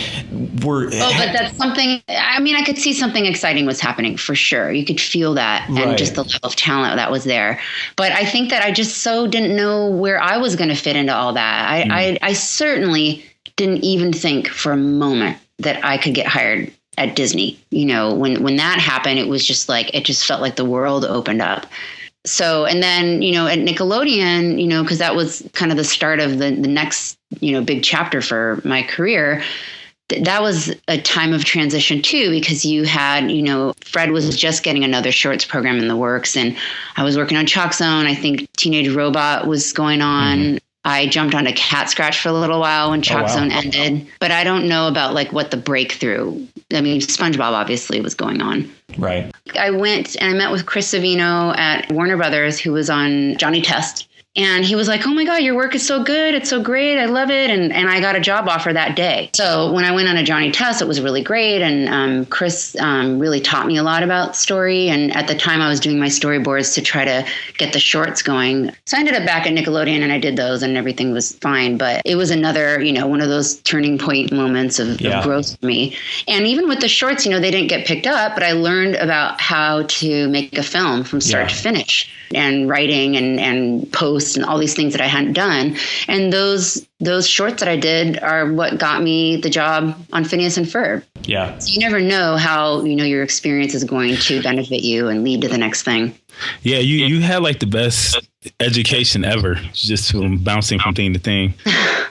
but that's something, I could see something exciting was happening for sure. You could feel that, right. And just the level of talent that was there. But I think that I just so didn't know where I was going to fit into all that. I certainly didn't even think for a moment that I could get hired at Disney. When that happened, it was just like, it just felt like the world opened up. So, and then, at Nickelodeon, because that was kind of the start of the next, big chapter for my career, that was a time of transition too, because you had, Fred was just getting another shorts program in the works, and I was working on Chalk Zone. I think Teenage Robot was going on. Mm-hmm. I jumped onto Cat Scratch for a little while when Chalk Zone ended, but I don't know about what the breakthrough. SpongeBob obviously was going on. Right. I went and I met with Chris Savino at Warner Brothers, who was on Johnny Test. And he was like, "Oh my God, your work is so good. It's so great. I love it." And I got a job offer that day. So when I went on a Johnny Test, it was really great. And Chris really taught me a lot about story. And at the time I was doing my storyboards to try to get the shorts going. So I ended up back at Nickelodeon and I did those and everything was fine. But it was another, one of those turning point moments of growth for me. And even with the shorts, they didn't get picked up, but I learned about how to make a film from start to finish, and writing and post and all these things that I hadn't done. And those shorts that I did are what got me the job on Phineas and Ferb. Yeah. So you never know how, your experience is going to benefit you and lead to the next thing. Yeah, you had the best education ever, just from bouncing from thing to thing,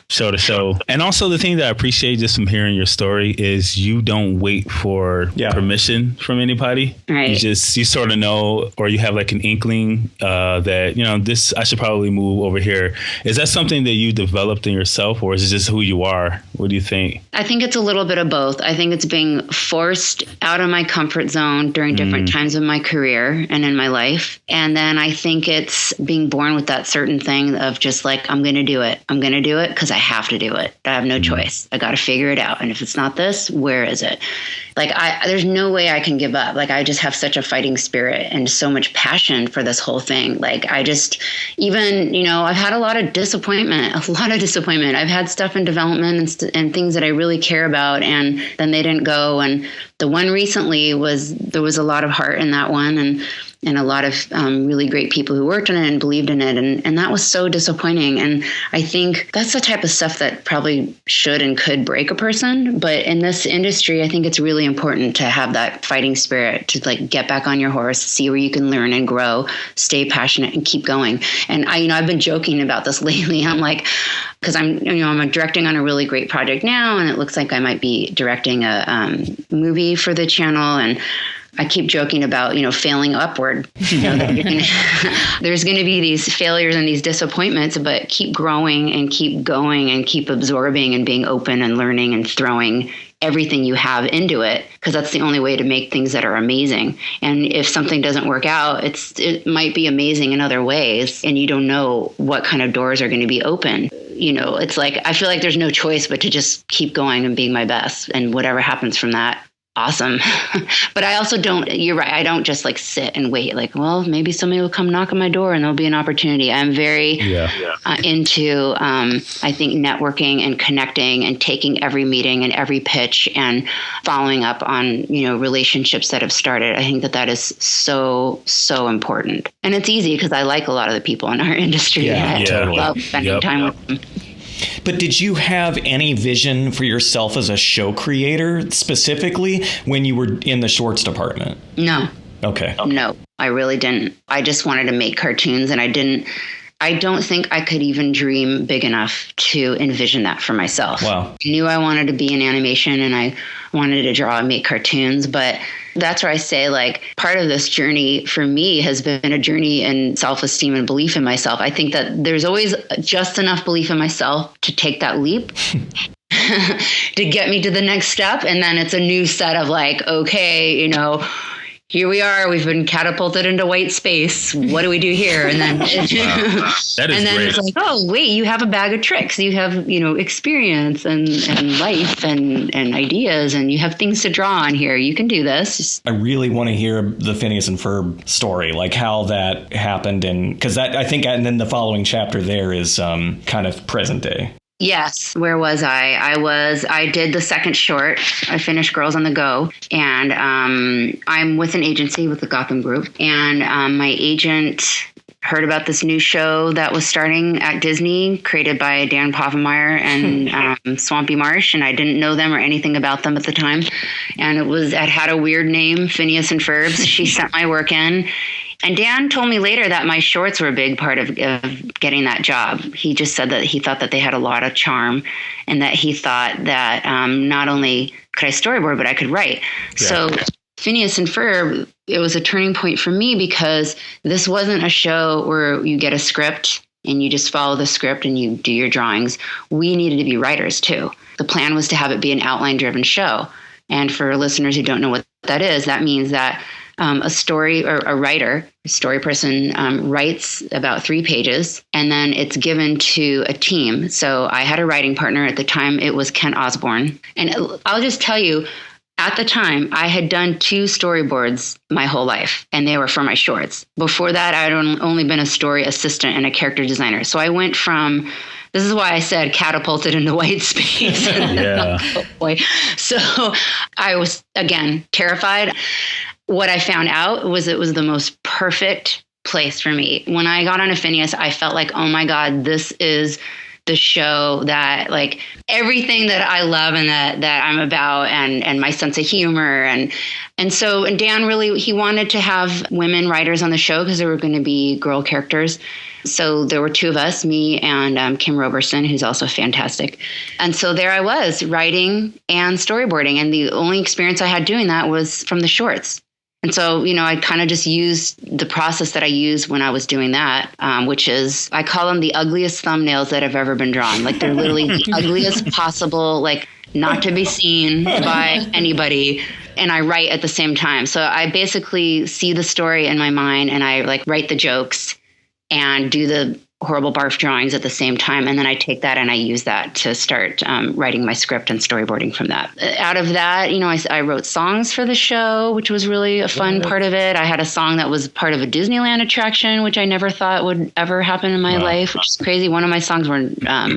show to show. And also the thing that I appreciate just from hearing your story is you don't wait for permission from anybody. Right. You sort of know, or you have an inkling that, this, I should probably move over here. Is that something that you developed in yourself, or is it just who you are? What do you think? I think it's a little bit of both. I think it's being forced out of my comfort zone during different times of my career and in my life. And then I think it's being born with that certain thing of just I'm going to do it. I'm going to do it because I have to do it. I have no choice. I got to figure it out. And if it's not this, where is it? There's no way I can give up. I just have such a fighting spirit and so much passion for this whole thing. I've had a lot of disappointment. I've had stuff in development and things that I really care about, and then they didn't go. And the one recently there was a lot of heart in that one, and a lot of really great people who worked on it and believed in it. And that was so disappointing. And I think that's the type of stuff that probably should and could break a person. But in this industry, I think it's really important to have that fighting spirit to get back on your horse, see where you can learn and grow, stay passionate and keep going. And I've been joking about this lately. I'm because I'm directing on a really great project now, and it looks like I might be directing a movie for the channel. And I keep joking about, failing upward. There's going to be these failures and these disappointments, but keep growing and keep going and keep absorbing and being open and learning and throwing everything you have into it, because that's the only way to make things that are amazing. And if something doesn't work out, it might be amazing in other ways, and you don't know what kind of doors are going to be open. It's I feel like there's no choice but to just keep going and being my best, and whatever happens from that, awesome. But I also you're right, I don't just sit and wait well, maybe somebody will come knock on my door and there'll be an opportunity. I'm very into I think networking and connecting and taking every meeting and every pitch and following up on relationships that have started. I think that is so important, and it's easy because I like a lot of the people in our industry. I love spending time with them. But did you have any vision for yourself as a show creator specifically when you were in the shorts department? No. Okay. No, I really didn't. I just wanted to make cartoons, and I didn't I don't think I could even dream big enough to envision that for myself. Wow. I knew I wanted to be in animation and I wanted to draw and make cartoons, but that's where I say, like, part of this journey for me has been a journey in self-esteem and belief in myself. I think that there's always just enough belief in myself to take that leap to get me to the next step. And then it's a new set of like, okay, you know, here we are. We've been catapulted into white space. What do we do here? And then, That is and then great. it's like, oh, wait, you have a bag of tricks. You have, you know, experience and life and ideas, and you have things to draw on here. You can do this. I really want to hear the Phineas and Ferb story, like how that happened. And because that, I think, and then the following chapter there is kind of present day. Yes. Where was I? I did the second short. I finished Girls on the Go, and I'm with an agency with the Gotham Group, and my agent heard about this new show that was starting at Disney, created by Dan Povenmire and Swampy Marsh, and I didn't know them or anything about them at the time, and it had a weird name, Phineas and Ferbs. She sent my work in. And Dan told me later that my shorts were a big part of getting that job. He just said that he thought that they had a lot of charm, and that he thought that not only could I storyboard, but I could write. Yeah. So Phineas and Ferb, it was a turning point for me, because this wasn't a show where you get a script and you just follow the script and you do your drawings. We needed to be writers too. The plan was to have it be an outline-driven show. And for listeners who don't know what that is, that means that a story or a writer, a story person writes about 3 pages, and then it's given to a team. So I had a writing partner at the time. It was Kent Osborne. And I'll just tell you, at the time, I had done 2 storyboards my whole life, and they were for my shorts. Before that, I had only been a story assistant and a character designer. So I went from, this is why I said catapulted into white space. Yeah. Oh boy. So I was, again, terrified. What I found out was it was the most perfect place for me. When I got on a Phineas, I felt like, oh my God, this is the show that, like, everything that I love and that I'm about, and my sense of humor. And Dan really, he wanted to have women writers on the show because there were going to be girl characters. So there were 2 of us, me and Kim Roberson, who's also fantastic. And so there I was, writing and storyboarding. And the only experience I had doing that was from the shorts. And so, you know, I kind of just used the process that I used when I was doing that, which is, I call them the ugliest thumbnails that have ever been drawn. Like, they're literally the ugliest possible, like, not to be seen by anybody. And I write at the same time. So I basically see the story in my mind, and I, like, write the jokes and do the horrible barf drawings at the same time. And then I take that and I use that to start writing my script and storyboarding from that. Out of that, you know, I wrote songs for the show, which was really a fun part of it. I had a song that was part of a Disneyland attraction, which I never thought would ever happen in my life, which is crazy. One of my songs were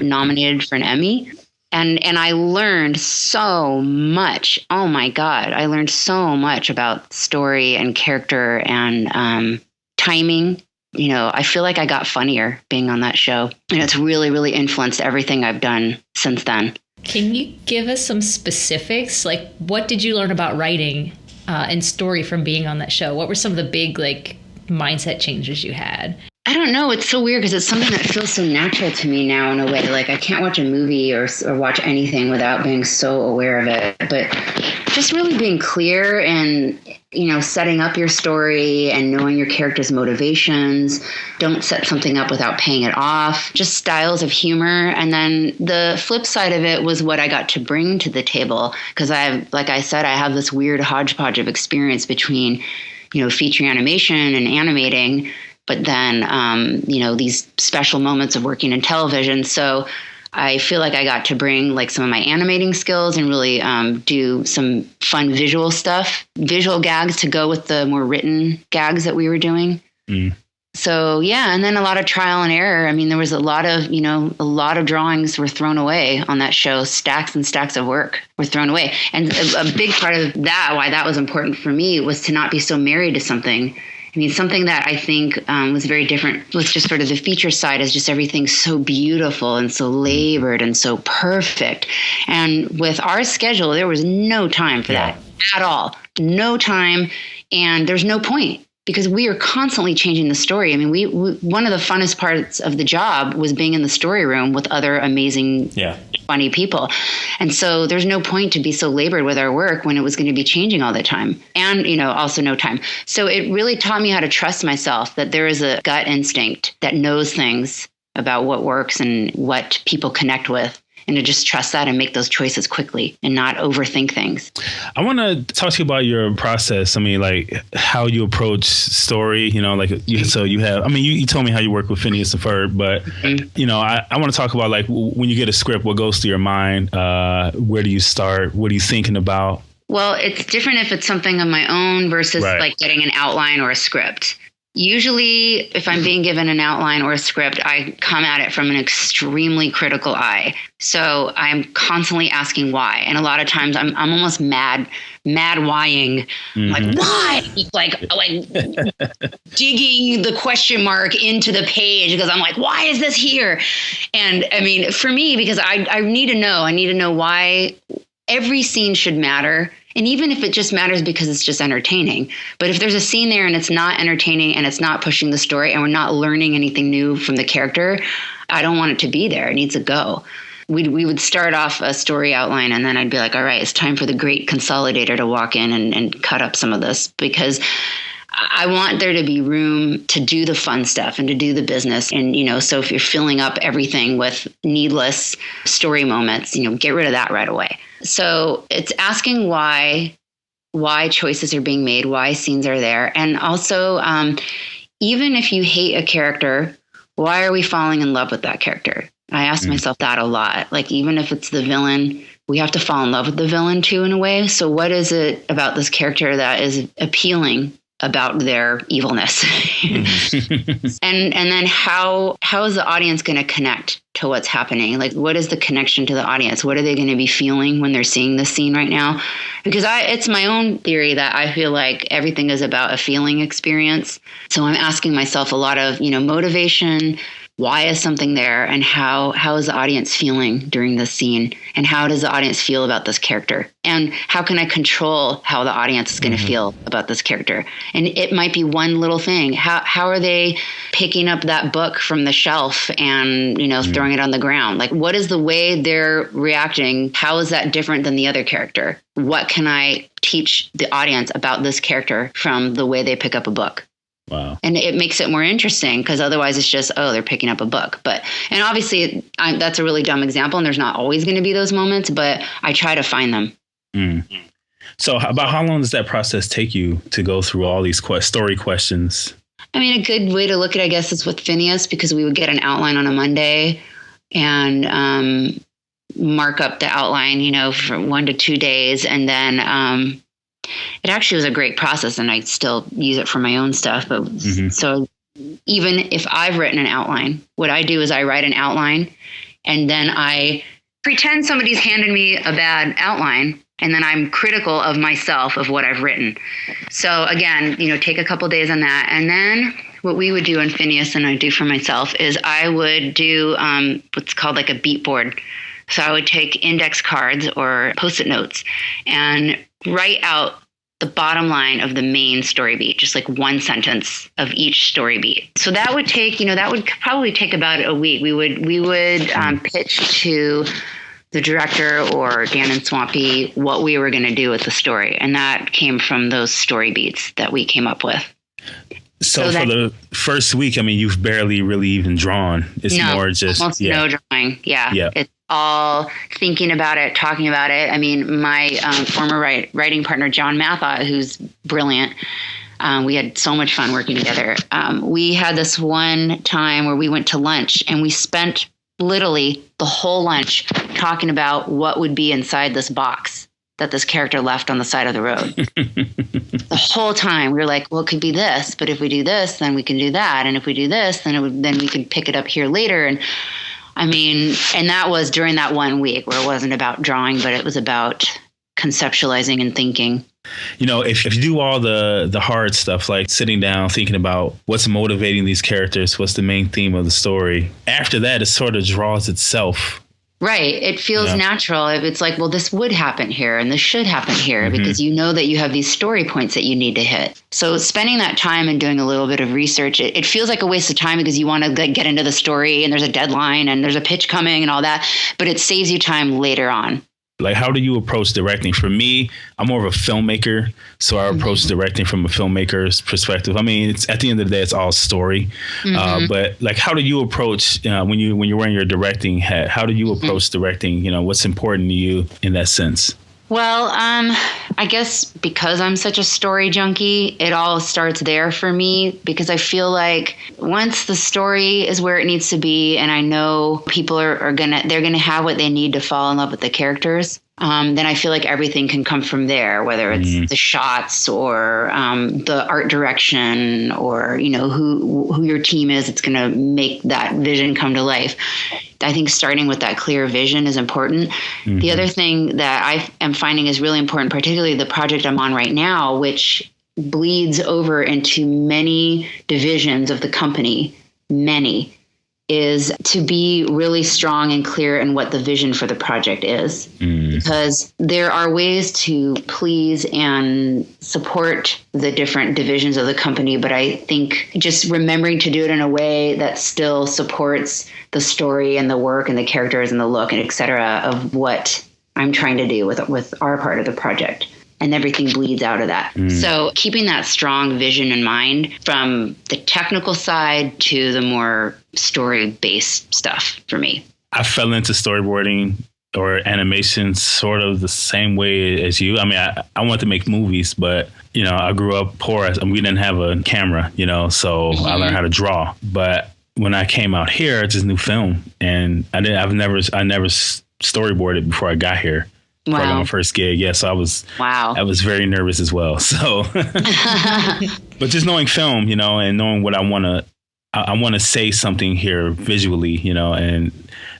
nominated for an Emmy. And I learned so much. Oh my God. I learned so much about story and character and timing. You know, I feel like I got funnier being on that show. And it's really, really influenced everything I've done since then. Can you give us some specifics? Like, what did you learn about writing and story from being on that show? What were some of the big, like, mindset changes you had? I don't know. It's so weird because it's something that feels so natural to me now in a way. Like, I can't watch a movie or watch anything without being so aware of it. But just really being clear and, you know, setting up your story and knowing your character's motivations. Don't set something up without paying it off. Just styles of humor. And then the flip side of it was what I got to bring to the table. Because like I said, I have this weird hodgepodge of experience between, you know, feature animation and animating. But then, you know, these special moments of working in television. So I feel like I got to bring, like, some of my animating skills and really do some fun visual stuff, visual gags to go with the more written gags that we were doing. Mm. So, yeah. And then a lot of trial and error. I mean, there was a lot of drawings were thrown away on that show. Stacks and stacks of work were thrown away. And a big part of that, why that was important for me, was to not be so married to something. I mean, something that I think was very different was just sort of the feature side, is just everything so beautiful and so labored and so perfect. And with our schedule, there was no time for that at all. No time. And there's no point, because we are constantly changing the story. I mean, we one of the funnest parts of the job was being in the story room with other amazing, funny people. And so there's no point to be so labored with our work when it was going to be changing all the time, and, also no time. So it really taught me how to trust myself, that there is a gut instinct that knows things about what works and what people connect with, and to just trust that and make those choices quickly and not overthink things. I want to talk to you about your process. I mean, like how you approach story, like you have, I mean, you told me how you work with Phineas and Ferb, but, I want to talk about like when you get a script, what goes through your mind? Where do you start? What are you thinking about? Well, it's different if it's something of my own versus like getting an outline or a script. Usually, if I'm being given an outline or a script, I come at it from an extremely critical eye. So I'm constantly asking why. And a lot of times I'm almost mad whying, like, why? Like digging the question mark into the page, because I'm like, why is this here? And I mean, for me, because I need to know why every scene should matter. And even if it just matters because it's just entertaining. But if there's a scene there and it's not entertaining and it's not pushing the story and we're not learning anything new from the character, I don't want it to be there. It needs to go. We would start off a story outline, and then I'd be like, all right, it's time for the great consolidator to walk in and cut up some of this, because I want there to be room to do the fun stuff and to do the business. And, so if you're filling up everything with needless story moments, get rid of that right away. So it's asking why choices are being made, why scenes are there. And also, even if you hate a character, why are we falling in love with that character? I ask myself that a lot. Like, even if it's the villain, we have to fall in love with the villain too, in a way. So what is it about this character that is appealing about their evilness? and then how is the audience going to connect to what's happening? Like, what is the connection to the audience? What are they going to be feeling when they're seeing this scene right now? Because it's my own theory that I feel like everything is about a feeling experience. So I'm asking myself a lot of, motivation. Why is something there? And how is the audience feeling during this scene? And how does the audience feel about this character? And how can I control how the audience is going to feel about this character? And it might be one little thing. How are they picking up that book from the shelf and, throwing it on the ground? Like, what is the way they're reacting? How is that different than the other character? What can I teach the audience about this character from the way they pick up a book? Wow. And it makes it more interesting, because otherwise it's just, they're picking up a book. And obviously that's a really dumb example, and there's not always going to be those moments, but I try to find them. So about how long does that process take you to go through all these story questions? I mean, a good way to look at it, I guess, is with Phineas, because we would get an outline on a Monday and mark up the outline, for 1 to 2 days. And then it actually was a great process, and I still use it for my own stuff. But so even if I've written an outline, what I do is I write an outline, and then I pretend somebody's handed me a bad outline, and then I'm critical of myself, of what I've written. So again, take a couple days on that. And then what we would do on Phineas, and I do for myself, is I would do what's called like a beat board. So I would take index cards or Post-it notes and write out the bottom line of the main story beat, just like one sentence of each story beat. So that would take, that would probably take about a week. We would pitch to the director or Dan and Swampy what we were going to do with the story. And that came from those story beats that we came up with. So for the first week, I mean, you've barely really even drawn. It's more just almost no drawing. Yeah. It's all thinking about it, talking about it. I mean, my former writing partner, John Matha, who's brilliant. We had so much fun working together. We had this one time where we went to lunch, and we spent literally the whole lunch talking about what would be inside this box that this character left on the side of the road. The whole time we were like, well, it could be this, but if we do this, then we can do that. And if we do this, then we could pick it up here later. And I mean, and that was during that 1 week where it wasn't about drawing, but it was about conceptualizing and thinking. If you do all the hard stuff, like sitting down, thinking about what's motivating these characters, what's the main theme of the story, after that, it sort of draws itself. Right. It feels natural. It's like, well, this would happen here and this should happen here because you know that you have these story points that you need to hit. So spending that time and doing a little bit of research, it feels like a waste of time because you want to get into the story and there's a deadline and there's a pitch coming and all that, but it saves you time later on. Like, how do you approach directing? For me, I'm more of a filmmaker, so I approach directing from a filmmaker's perspective. I mean, it's at the end of the day, it's all story. But like, how do you approach when you're wearing your directing hat? How do you approach directing? You know, what's important to you in that sense? Well, I guess because I'm such a story junkie, it all starts there for me because I feel like once the story is where it needs to be and I know people they're gonna have what they need to fall in love with the characters, then I feel like everything can come from there, whether it's the shots or the art direction or, you know, who your team is. It's going to make that vision come to life. I think starting with that clear vision is important. The other thing that I am finding is really important, particularly the project I'm on right now, which bleeds over into many divisions of the company, is to be really strong and clear in what the vision for the project is. Because there are ways to please and support the different divisions of the company, but I think just remembering to do it in a way that still supports the story and the work and the characters and the look and et cetera of what I'm trying to do with our part of the project. And everything bleeds out of that. So keeping that strong vision in mind from the technical side to the more story-based stuff for me. I fell into storyboarding or animation sort of the same way as you. I mean, I wanted to make movies, but, you know, I grew up poor. We didn't have a camera, you know, so I learned how to draw. But when I came out here, I just knew film. And I never storyboarded before I got here. Wow. For my first gig. Yeah. So I was very nervous as well. So, but just knowing film, you know, and knowing what I want to say something here visually, you know, and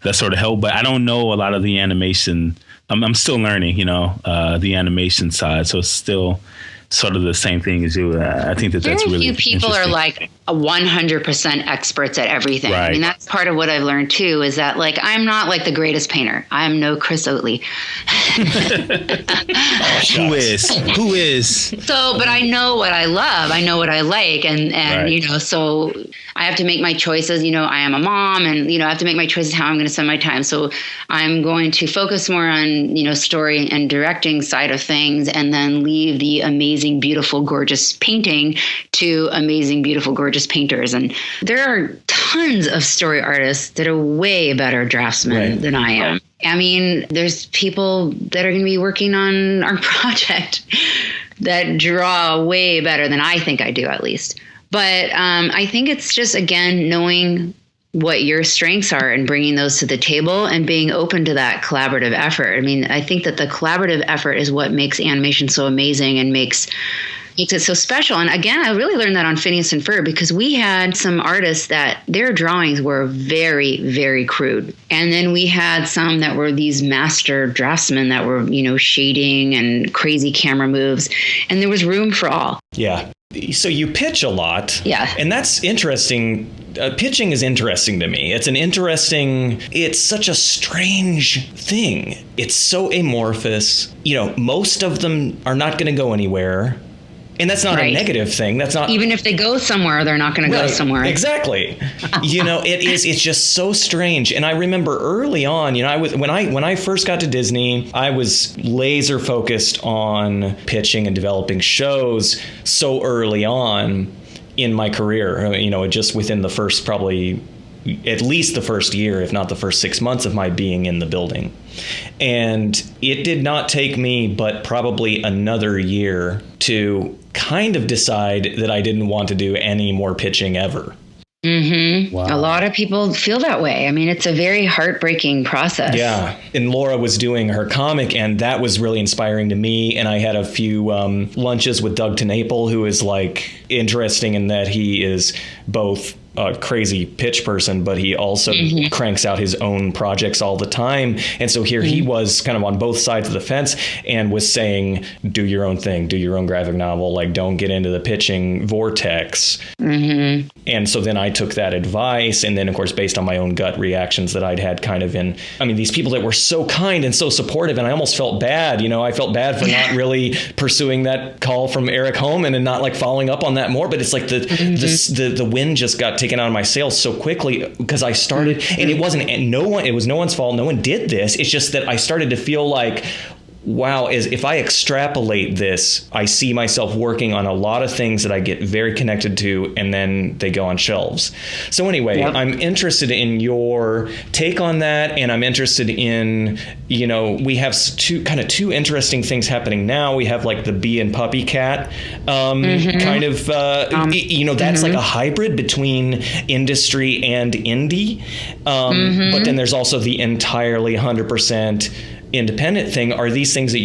that sort of helped. But I don't know a lot of the animation. I'm still learning, you know, the animation side. So it's still sort of the same thing as you. I think that's really very few people are like 100% experts at everything. Right. I mean, that's part of what I've learned too, is that like, I'm not like the greatest painter. I'm no Chris Oatley. Who is? So, but I know what I love. I know what I like. And right. You know, so I have to make my choices. You know, I am a mom and, you know, I have to make my choices how I'm going to spend my time. So I'm going to focus more on, you know, story and directing side of things and then leave the amazing, beautiful, gorgeous painting to amazing, beautiful, gorgeous painters. And there are tons of story artists that are way better draftsmen than I am. I mean, there's people that are going to be working on our project that draw way better than I think I do, at least. But I think it's just, again, knowing what your strengths are and bringing those to the table and being open to that collaborative effort. I mean, I think that the collaborative effort is what makes animation so amazing and makes it so special. And again, I really learned that on Phineas and Ferb because we had some artists that their drawings were very, very crude. And then we had some that were these master draftsmen that were, you know, shading and crazy camera moves. And there was room for all. Yeah. So you pitch a lot. Yeah. And that's interesting. Pitching is interesting to me. It's such a strange thing. It's so amorphous. You know, most of them are not going to go anywhere. And that's not a negative thing. That's not, even if they go somewhere, they're not going to go somewhere. Exactly. You know, it's just so strange. And I remember early on, you know, when I first got to Disney, I was laser focused on pitching and developing shows so early on in my career, you know, just within the first probably at least the first year, if not the first 6 months of my being in the building. And it did not take me but probably another year to kind of decide that I didn't want to do any more pitching ever. Mm-hmm. Wow. A lot of people feel that way. I mean, it's a very heartbreaking process. Yeah. And Laura was doing her comic, and that was really inspiring to me. And I had a few lunches with Doug TeNapel, who is like interesting in that he is both a crazy pitch person, but he also cranks out his own projects all the time. And so here he was kind of on both sides of the fence and was saying, do your own thing, do your own graphic novel, like don't get into the pitching vortex. And And so then I took that advice. And then, of course, based on my own gut reactions that I'd had kind of these people that were so kind and so supportive, and I almost felt bad. I felt bad for not really pursuing that call from Eric Holman and not like following up on that more. But it's like the wind just got taken out of my sails so quickly because I started, and it was no one's fault. No one did this. It's just that I started to feel like, wow, if I extrapolate this, I see myself working on a lot of things that I get very connected to, and then they go on shelves. So anyway, yep. I'm interested in your take on that, and I'm interested in, we have two interesting things happening now. We have like the bee and puppy cat kind of, that's like a hybrid between industry and indie. But then there's also the entirely 100% independent thing. Are these things that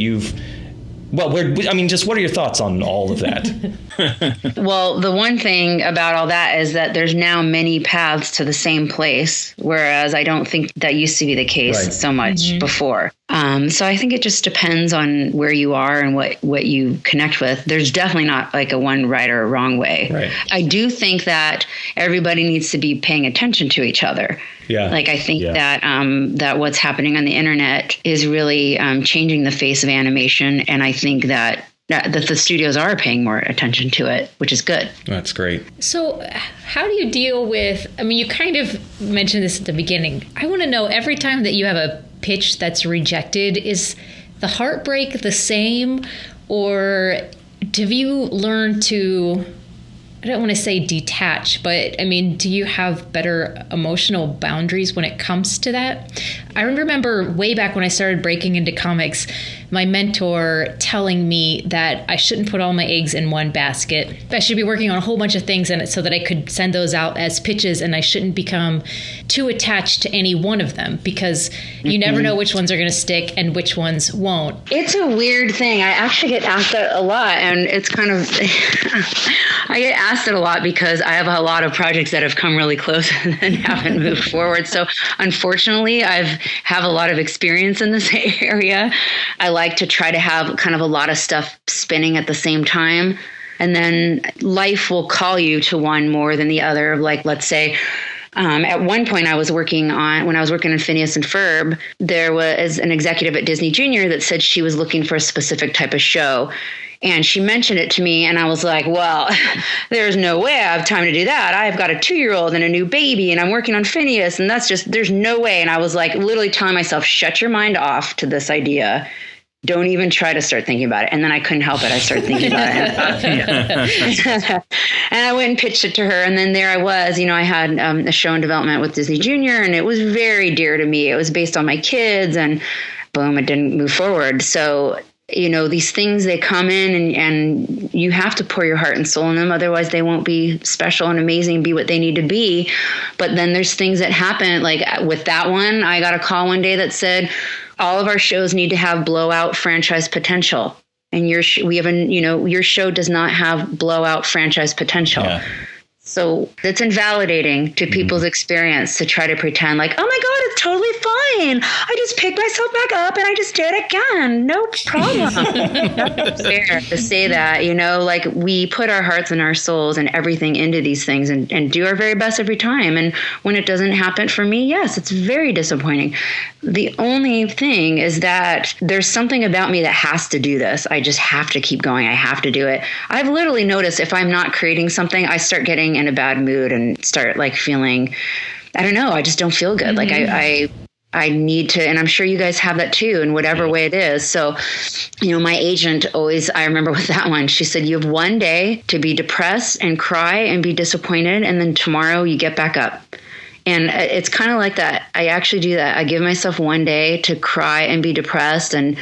what are your thoughts on all of that? Well, the one thing about all that is that there's now many paths to the same place, whereas I don't think that used to be the case so much before. So I think it just depends on where you are and what you connect with. There's definitely not like a one right or a wrong way. Right. I do think that everybody needs to be paying attention to each other. Yeah. Like I think that what's happening on the internet is really changing the face of animation, and I think that the studios are paying more attention to it, which is good. That's great. So how do you deal with, you kind of mentioned this at the beginning. I want to know, every time that you have a pitch that's rejected, is the heartbreak the same, or have you learned to, I don't want to say detach, but do you have better emotional boundaries when it comes to that? I remember way back when I started breaking into comics, my mentor telling me that I shouldn't put all my eggs in one basket. I should be working on a whole bunch of things in it so that I could send those out as pitches, and I shouldn't become too attached to any one of them, because you never know which ones are going to stick and which ones won't. It's a weird thing. I actually get asked that a lot, and it's kind of, I get asked it a lot because I have a lot of projects that have come really close and haven't moved forward. So unfortunately, I have a lot of experience in this area. I like to try to have kind of a lot of stuff spinning at the same time. And then life will call you to one more than the other. Like, let's say, at one point when I was working in Phineas and Ferb, there was an executive at Disney Junior that said she was looking for a specific type of show. And she mentioned it to me, and I was like, well, there's no way I have time to do that. I've got a 2-year-old and a new baby, and I'm working on Phineas, and there's no way. And I was like literally telling myself, shut your mind off to this idea. Don't even try to start thinking about it. And then I couldn't help it. I started thinking about it. And I went and pitched it to her. And then there I was, I had a show in development with Disney Junior, and it was very dear to me. It was based on my kids, and boom, it didn't move forward. So, these things, they come in and you have to pour your heart and soul in them. Otherwise they won't be special and amazing, be what they need to be. But then there's things that happen. Like with that one, I got a call one day that said, all of our shows need to have blowout franchise potential. And your show does not have blowout franchise potential. Yeah. So it's invalidating to people's experience to try to pretend like, oh my God, it's totally fine. I just picked myself back up and I just did it again. No problem. Not fair to say that, like we put our hearts and our souls and everything into these things and do our very best every time. And when it doesn't happen for me, yes, it's very disappointing. The only thing is that there's something about me that has to do this. I just have to keep going. I have to do it. I've literally noticed if I'm not creating something, I start getting in a bad mood and start like feeling, I don't know, I just don't feel good. Like I need to, and I'm sure you guys have that too, in whatever way it is. So, my agent always, I remember with that one, she said, you have one day to be depressed and cry and be disappointed. And then tomorrow you get back up. And it's kind of like that. I actually do that. I give myself one day to cry and be depressed. And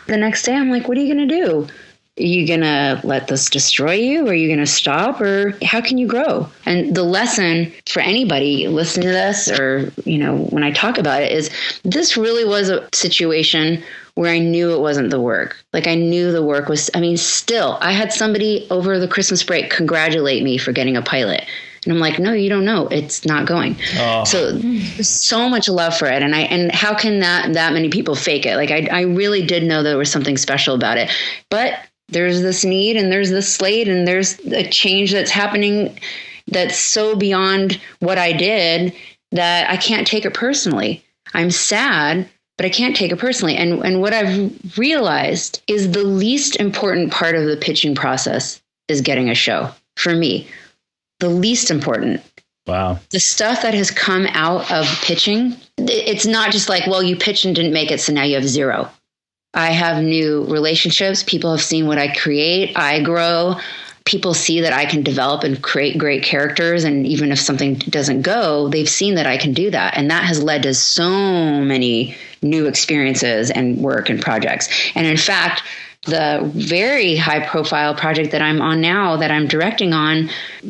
the next day I'm like, what are you going to do? Are you going to let this destroy you? Are you going to stop? Or how can you grow? And the lesson for anybody listening to this or, when I talk about it is this really was a situation where I knew it wasn't the work. Like I knew the work was, still, I had somebody over the Christmas break congratulate me for getting a pilot. And I'm like, no, you don't know. It's not going. Oh. So there's so much love for it. And how can that many people fake it? Like I really did know there was something special about it. But there's this need and there's this slate and there's a change that's happening, that's so beyond what I did that I can't take it personally. I'm sad, but I can't take it personally. And what I've realized is the least important part of the pitching process is getting a show for me. The least important. Wow. The stuff that has come out of pitching, it's not just like, well, you pitched and didn't make it, so now you have zero. I have new relationships. People have seen what I create. I grow. People see that I can develop and create great characters. And even if something doesn't go, they've seen that I can do that. And that has led to so many new experiences and work and projects. And in fact, the very high profile project that I'm on now, that I'm directing on,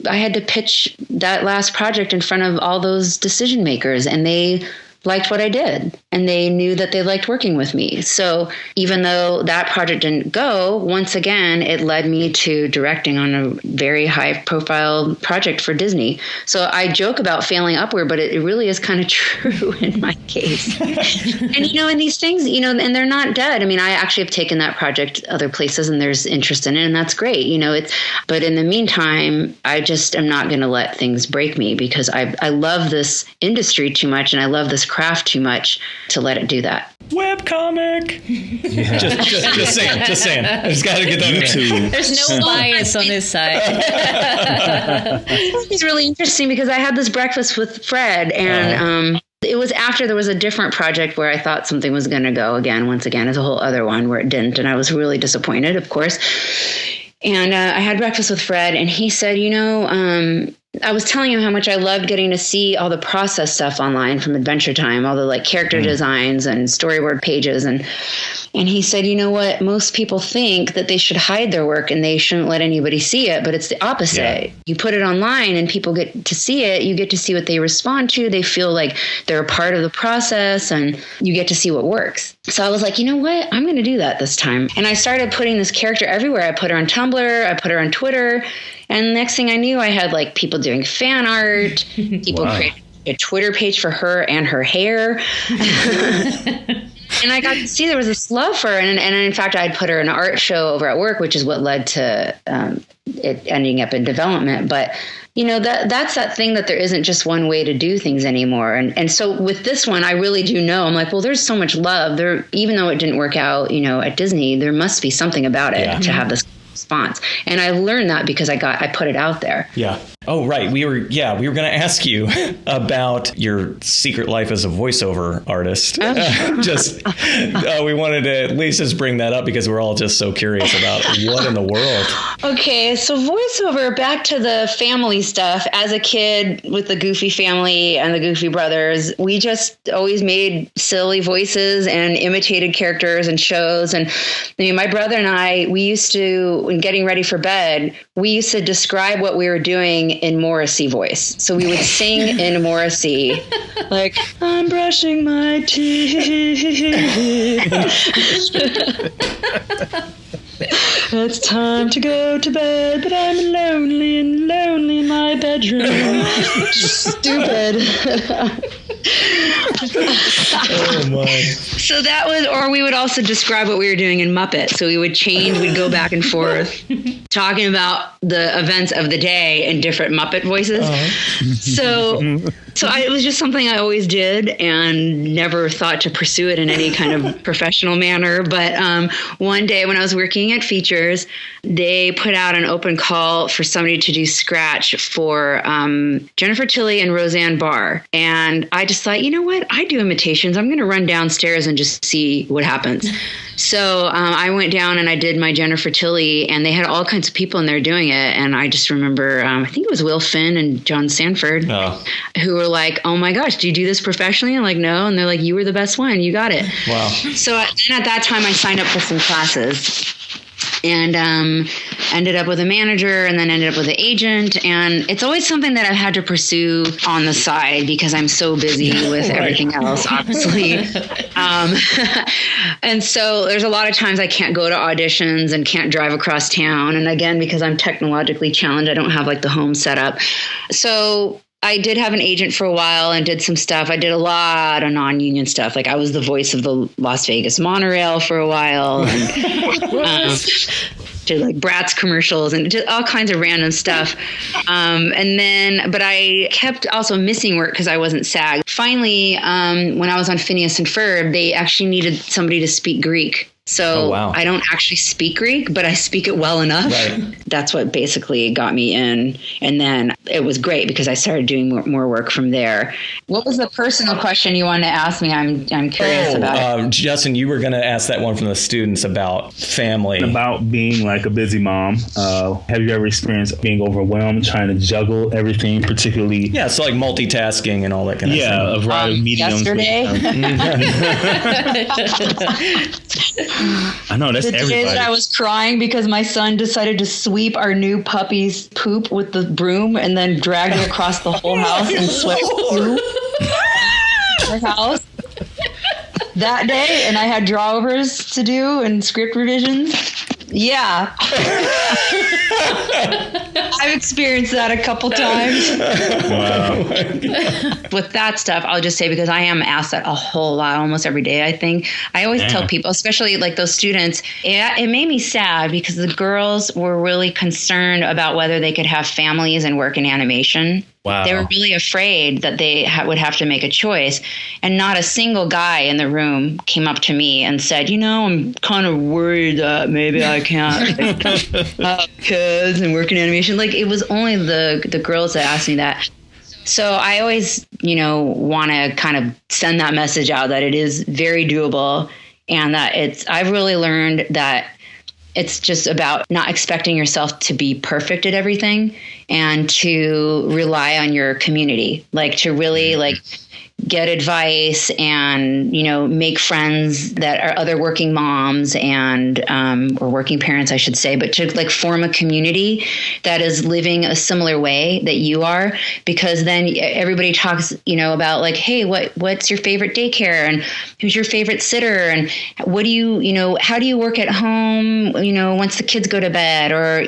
I had to pitch that last project in front of all those decision makers, and they liked what I did, and they knew that they liked working with me. So even though that project didn't go, once again, it led me to directing on a very high profile project for Disney. So I joke about failing upward, but it really is kind of true in my case. And, and these things, and they're not dead. I mean, I actually have taken that project other places and there's interest in it, and that's great. But in the meantime, I just am not going to let things break me, because I love this industry too much, and I love this craft too much to let it do that. Webcomic. Yeah. Just saying. I just got to get that YouTube. There's no bias on this side. It's really interesting because I had this breakfast with Fred, and it was after there was a different project where I thought something was going to go again. Once again, it's a whole other one where it didn't, and I was really disappointed, of course. And I had breakfast with Fred, and he said, I was telling him how much I loved getting to see all the process stuff online from Adventure Time, all the character designs and storyboard pages. And he said, you know what? Most people think that they should hide their work and they shouldn't let anybody see it, but it's the opposite. Yeah. You put it online and people get to see it. You get to see what they respond to. They feel like they're a part of the process, and you get to see what works. So I was like, you know what? I'm going to do that this time. And I started putting this character everywhere. I put her on Tumblr. I put her on Twitter. And next thing I knew, I had people doing fan art. People created a Twitter page for her and her hair. And I got to see there was this love for her. And in fact, I'd put her in an art show over at work, which is what led to it ending up in development. But, that's that thing that there isn't just one way to do things anymore. And so with this one, I really do know. I'm like, well, there's so much love there. Even though it didn't work out, at Disney, there must be something about it to have this response. And I learned that because I put it out there. Yeah. Oh, right. We were going to ask you about your secret life as a voiceover artist. We wanted to at least just bring that up because we're all just so curious about what in the world. Okay. So voiceover, back to the family stuff. As a kid with the Goofy family and the Goofy brothers, we just always made silly voices and imitated characters and shows. And my brother and I, we used to, when getting ready for bed, we used to describe what we were doing in Morrissey voice. So we would sing in Morrissey, like, I'm brushing my teeth. It's time to go to bed, but I'm lonely in my bedroom. Stupid. Oh my. So that was, or we would also describe what we were doing in Muppet. So we would change, we'd go back and forth talking about the events of the day in different Muppet voices. So it was just something I always did and never thought to pursue it in any kind of professional manner. But one day when I was working at Features, they put out an open call for somebody to do scratch for Jennifer Tilly and Roseanne Barr. And I just thought, you know what? I do imitations. I'm going to run downstairs and just see what happens. So I went down and I did my Jennifer Tilly, and they had all kinds of people in there doing it. And I just remember, I think it was Will Finn and John Sanford, who were like, oh my gosh, do you do this professionally? I'm like, no. And they're like, you were the best one. You got it. Wow. So then at that time, I signed up for some classes. And ended up with a manager, and then ended up with an agent. And it's always something that I've had to pursue on the side because I'm so busy with everything else, obviously. And so there's a lot of times I can't go to auditions and can't drive across town. And again, because I'm technologically challenged, I don't have the home set up. So I did have an agent for a while and did some stuff. I did a lot of non-union stuff. I was the voice of the Las Vegas monorail for a while. And, did like Bratz commercials and just all kinds of random stuff. But I kept also missing work because I wasn't SAG. Finally, when I was on Phineas and Ferb, they actually needed somebody to speak Greek. So I don't actually speak Greek, but I speak it well enough. Right. That's what basically got me in. And then it was great because I started doing more work from there. What was the personal question you wanted to ask me? I'm curious about it. Justin, you were going to ask that one from the students about family. About being like a busy mom. Have you ever experienced being overwhelmed, trying to juggle everything, particularly? Yeah, so like multitasking and all that kind of thing. Yeah, a variety of mediums. Yesterday? I know, that's everybody. The day that I was crying because my son decided to sweep our new puppy's poop with the broom and then dragged it across the whole house and swept poop our house that day, and I had drawovers to do and script revisions. Yeah. I've experienced that a couple times. Wow. With that stuff, I'll just say, because I am asked that a whole lot, almost every day, I think. I always tell people, especially like those students, it made me sad because the girls were really concerned about whether they could have families and work in animation. Wow. They were really afraid that they would have to make a choice. And not a single guy in the room came up to me and said, I'm kind of worried that maybe I can't have kids and work in animation. Like, it was only the girls that asked me that. So I always, want to kind of send that message out that it is very doable, and that I've really learned that it's just about not expecting yourself to be perfect at everything and to rely on your community, like to really get advice and, make friends that are other working moms and, or working parents, I should say, but to form a community that is living a similar way that you are, because then everybody talks, about hey, what's your favorite daycare and who's your favorite sitter and what do you, how do you work at home, once the kids go to bed, or,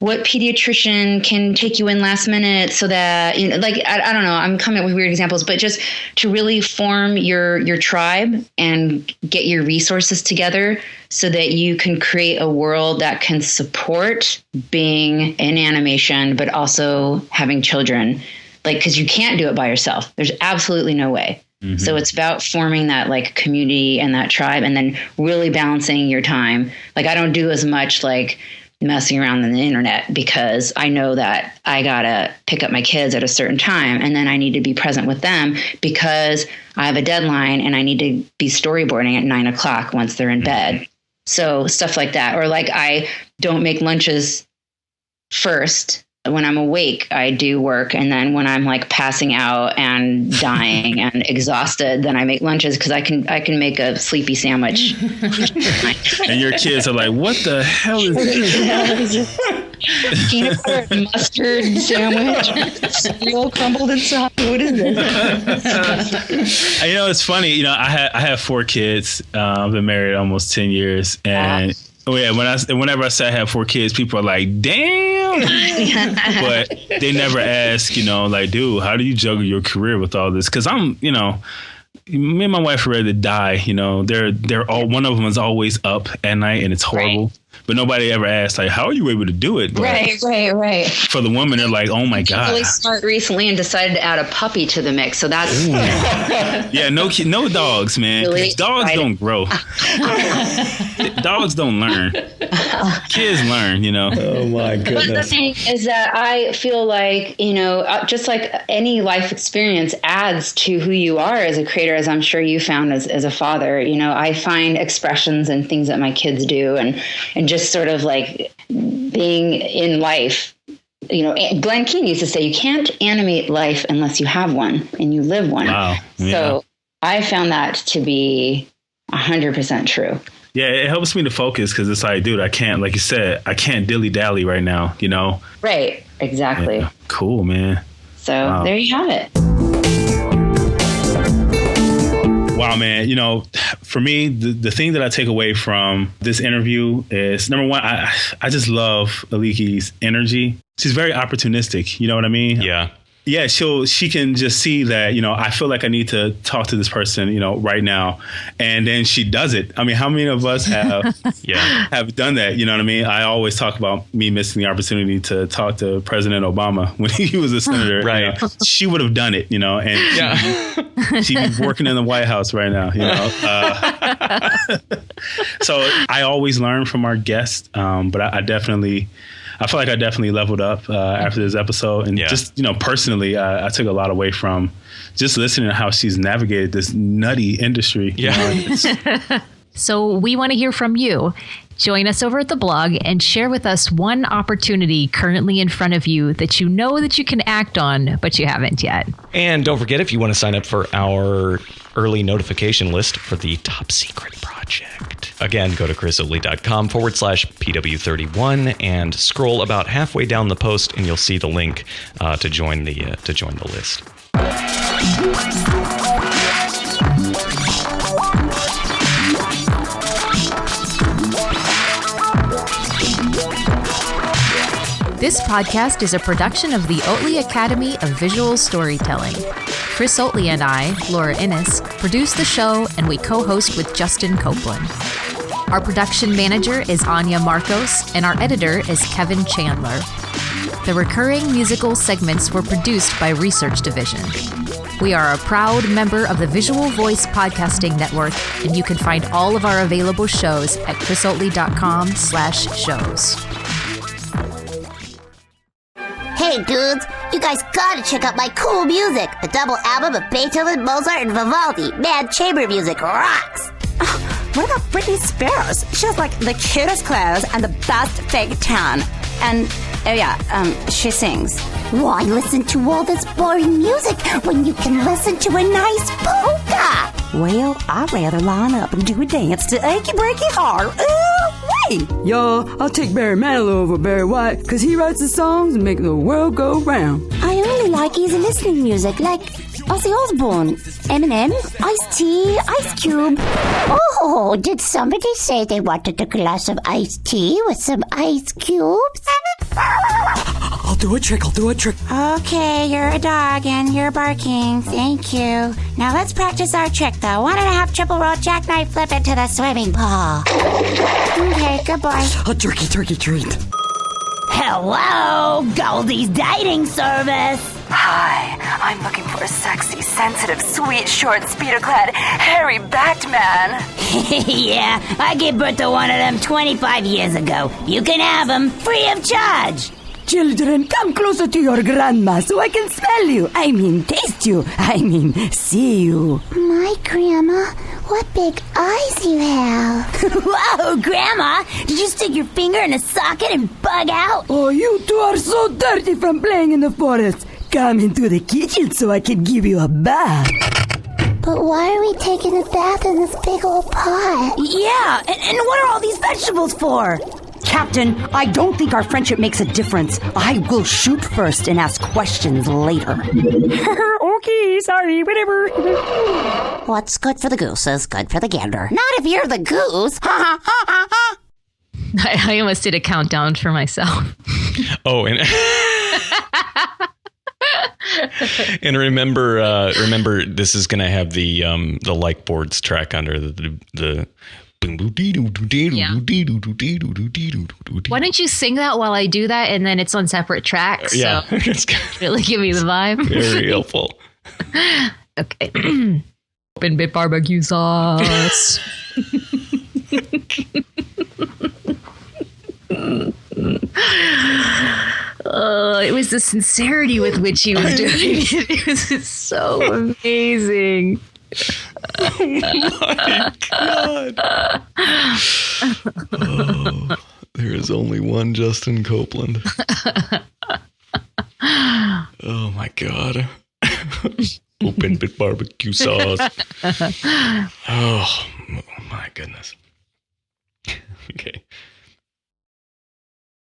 what pediatrician can take you in last minute so that, I don't know, I'm coming up with weird examples, but just to really form your tribe and get your resources together so that you can create a world that can support being in animation, but also having children, because you can't do it by yourself. There's absolutely no way. Mm-hmm. So it's about forming that community and that tribe, and then really balancing your time. I don't do as much messing around on the internet because I know that I gotta pick up my kids at a certain time, and then I need to be present with them because I have a deadline and I need to be storyboarding at 9:00 once they're in bed. So stuff like that. Or I don't make lunches first. When I'm awake, I do work. And then when I'm passing out and dying and exhausted, then I make lunches because I can make a sleepy sandwich. And your kids are like, what the hell is this? Peanut butter and mustard sandwich, cereal crumbled inside. What is this? It's funny. I have 4 kids. I've been married almost 10 years, and whenever I say I have 4 kids, people are like, "Damn!" But they never ask, dude, how do you juggle your career with all this? Because I'm, me and my wife are ready to die. They're all, one of them is always up at night, and it's horrible. Right. But nobody ever asked, how are you able to do it? But right. For the woman, they're like, oh my God. Really smart recently and decided to add a puppy to the mix. So that's... Yeah, no dogs, man. Really dogs don't grow. Dogs don't learn. Kids learn, Oh my goodness. But the thing is that I feel like, just like any life experience adds to who you are as a creator, as I'm sure you found as a father. I find expressions and things that my kids do and just sort of being in life. Glenn Keane used to say, you can't animate life unless you have one and you live one. Wow. Yeah. So I found that to be 100% true. Yeah, it helps me to focus because it's dude, I can't, like you said, I can't dilly-dally right now, Right, exactly. Yeah. Cool, man. So There you have it. Wow, man. For me, the thing that I take away from this interview is, number one, I just love Aliki's energy. She's very opportunistic. You know what I mean? Yeah. yeah, she can just see that, I feel like I need to talk to this person, right now. And then she does it. I mean, how many of us have have done that? You know what I mean? I always talk about me missing the opportunity to talk to President Obama when he was a senator. Right. She would have done it, and she'd be working in the White House right now, So I always learn from our guests. But I feel like I definitely leveled up after this episode. And just, personally, I took a lot away from just listening to how she's navigated this nutty industry. Yeah. So we want to hear from you. Join us over at the blog and share with us one opportunity currently in front of you that you know that you can act on, but you haven't yet. And don't forget, if you want to sign up for our early notification list for the Top Secret Project, again, go to chrisoatley.com/PW31 and scroll about halfway down the post and you'll see the link to join the list. This podcast is a production of the Oatley Academy of Visual Storytelling. Chris Oatley and I, Laura Innes, produce the show and we co-host with Justin Copeland. Our production manager is Anya Marcos and our editor is Kevin Chandler. The recurring musical segments were produced by Research Division. We are a proud member of the Visual Voice Podcasting Network, and you can find all of our available shows at chrisoatley.com/shows. Hey dudes, you guys gotta check out my cool music. The double album of Beethoven, Mozart, and Vivaldi. Man, chamber music rocks. What about Britney Spears? She has like the cutest clothes and the best fake tan. And she sings. Why listen to all this boring music when you can listen to a nice polka? Well, I'd rather line up and do a dance to Achy Breaky Heart. Wait! Y'all, I'll take Barry Manilow over Barry White, because he writes the songs and make the world go round. I only like easy listening music, like Ozzy Osbourne, Eminem, Ice-T, Ice Cube. Oh, did somebody say they wanted a glass of iced tea with some ice cubes? I'll do a trick. Okay, you're a dog and you're barking. Thank you. Now let's practice our trick, though. 1.5 triple roll jackknife flip into the swimming pool. Okay, good boy. A turkey treat. Hello, Goldie's dating service. Hi, I'm looking for a sexy, sensitive, sweet, short, speeder-clad, hairy-backed man. Yeah, I gave birth to one of them 25 years ago. You can have him free of charge. Children, come closer to your grandma so I can smell you. I mean, taste you. I mean, see you. My grandma, what big eyes you have. Whoa, Grandma, did you stick your finger in a socket and bug out? Oh, you two are so dirty from playing in the forest. Come into the kitchen so I can give you a bath. But why are we taking a bath in this big old pot? Yeah, and what are all these vegetables for? Captain, I don't think our friendship makes a difference. I will shoot first and ask questions later. Okay, sorry, whatever. What's good for the goose is good for the gander. Not if you're the goose. Ha ha ha ha ha. I almost did a countdown for myself. Oh, and and remember, this is going to have the like boards track under the. Yeah. Why don't you sing that while I do that, and then it's on separate tracks? Yeah, so really give me the vibe. Very helpful. Okay. Open bit barbecue sauce. It was the sincerity with which he was doing it. It was just so amazing. Oh my God. Oh, there is only one Justin Copeland. Oh my God. Open bit barbecue sauce. Oh my goodness.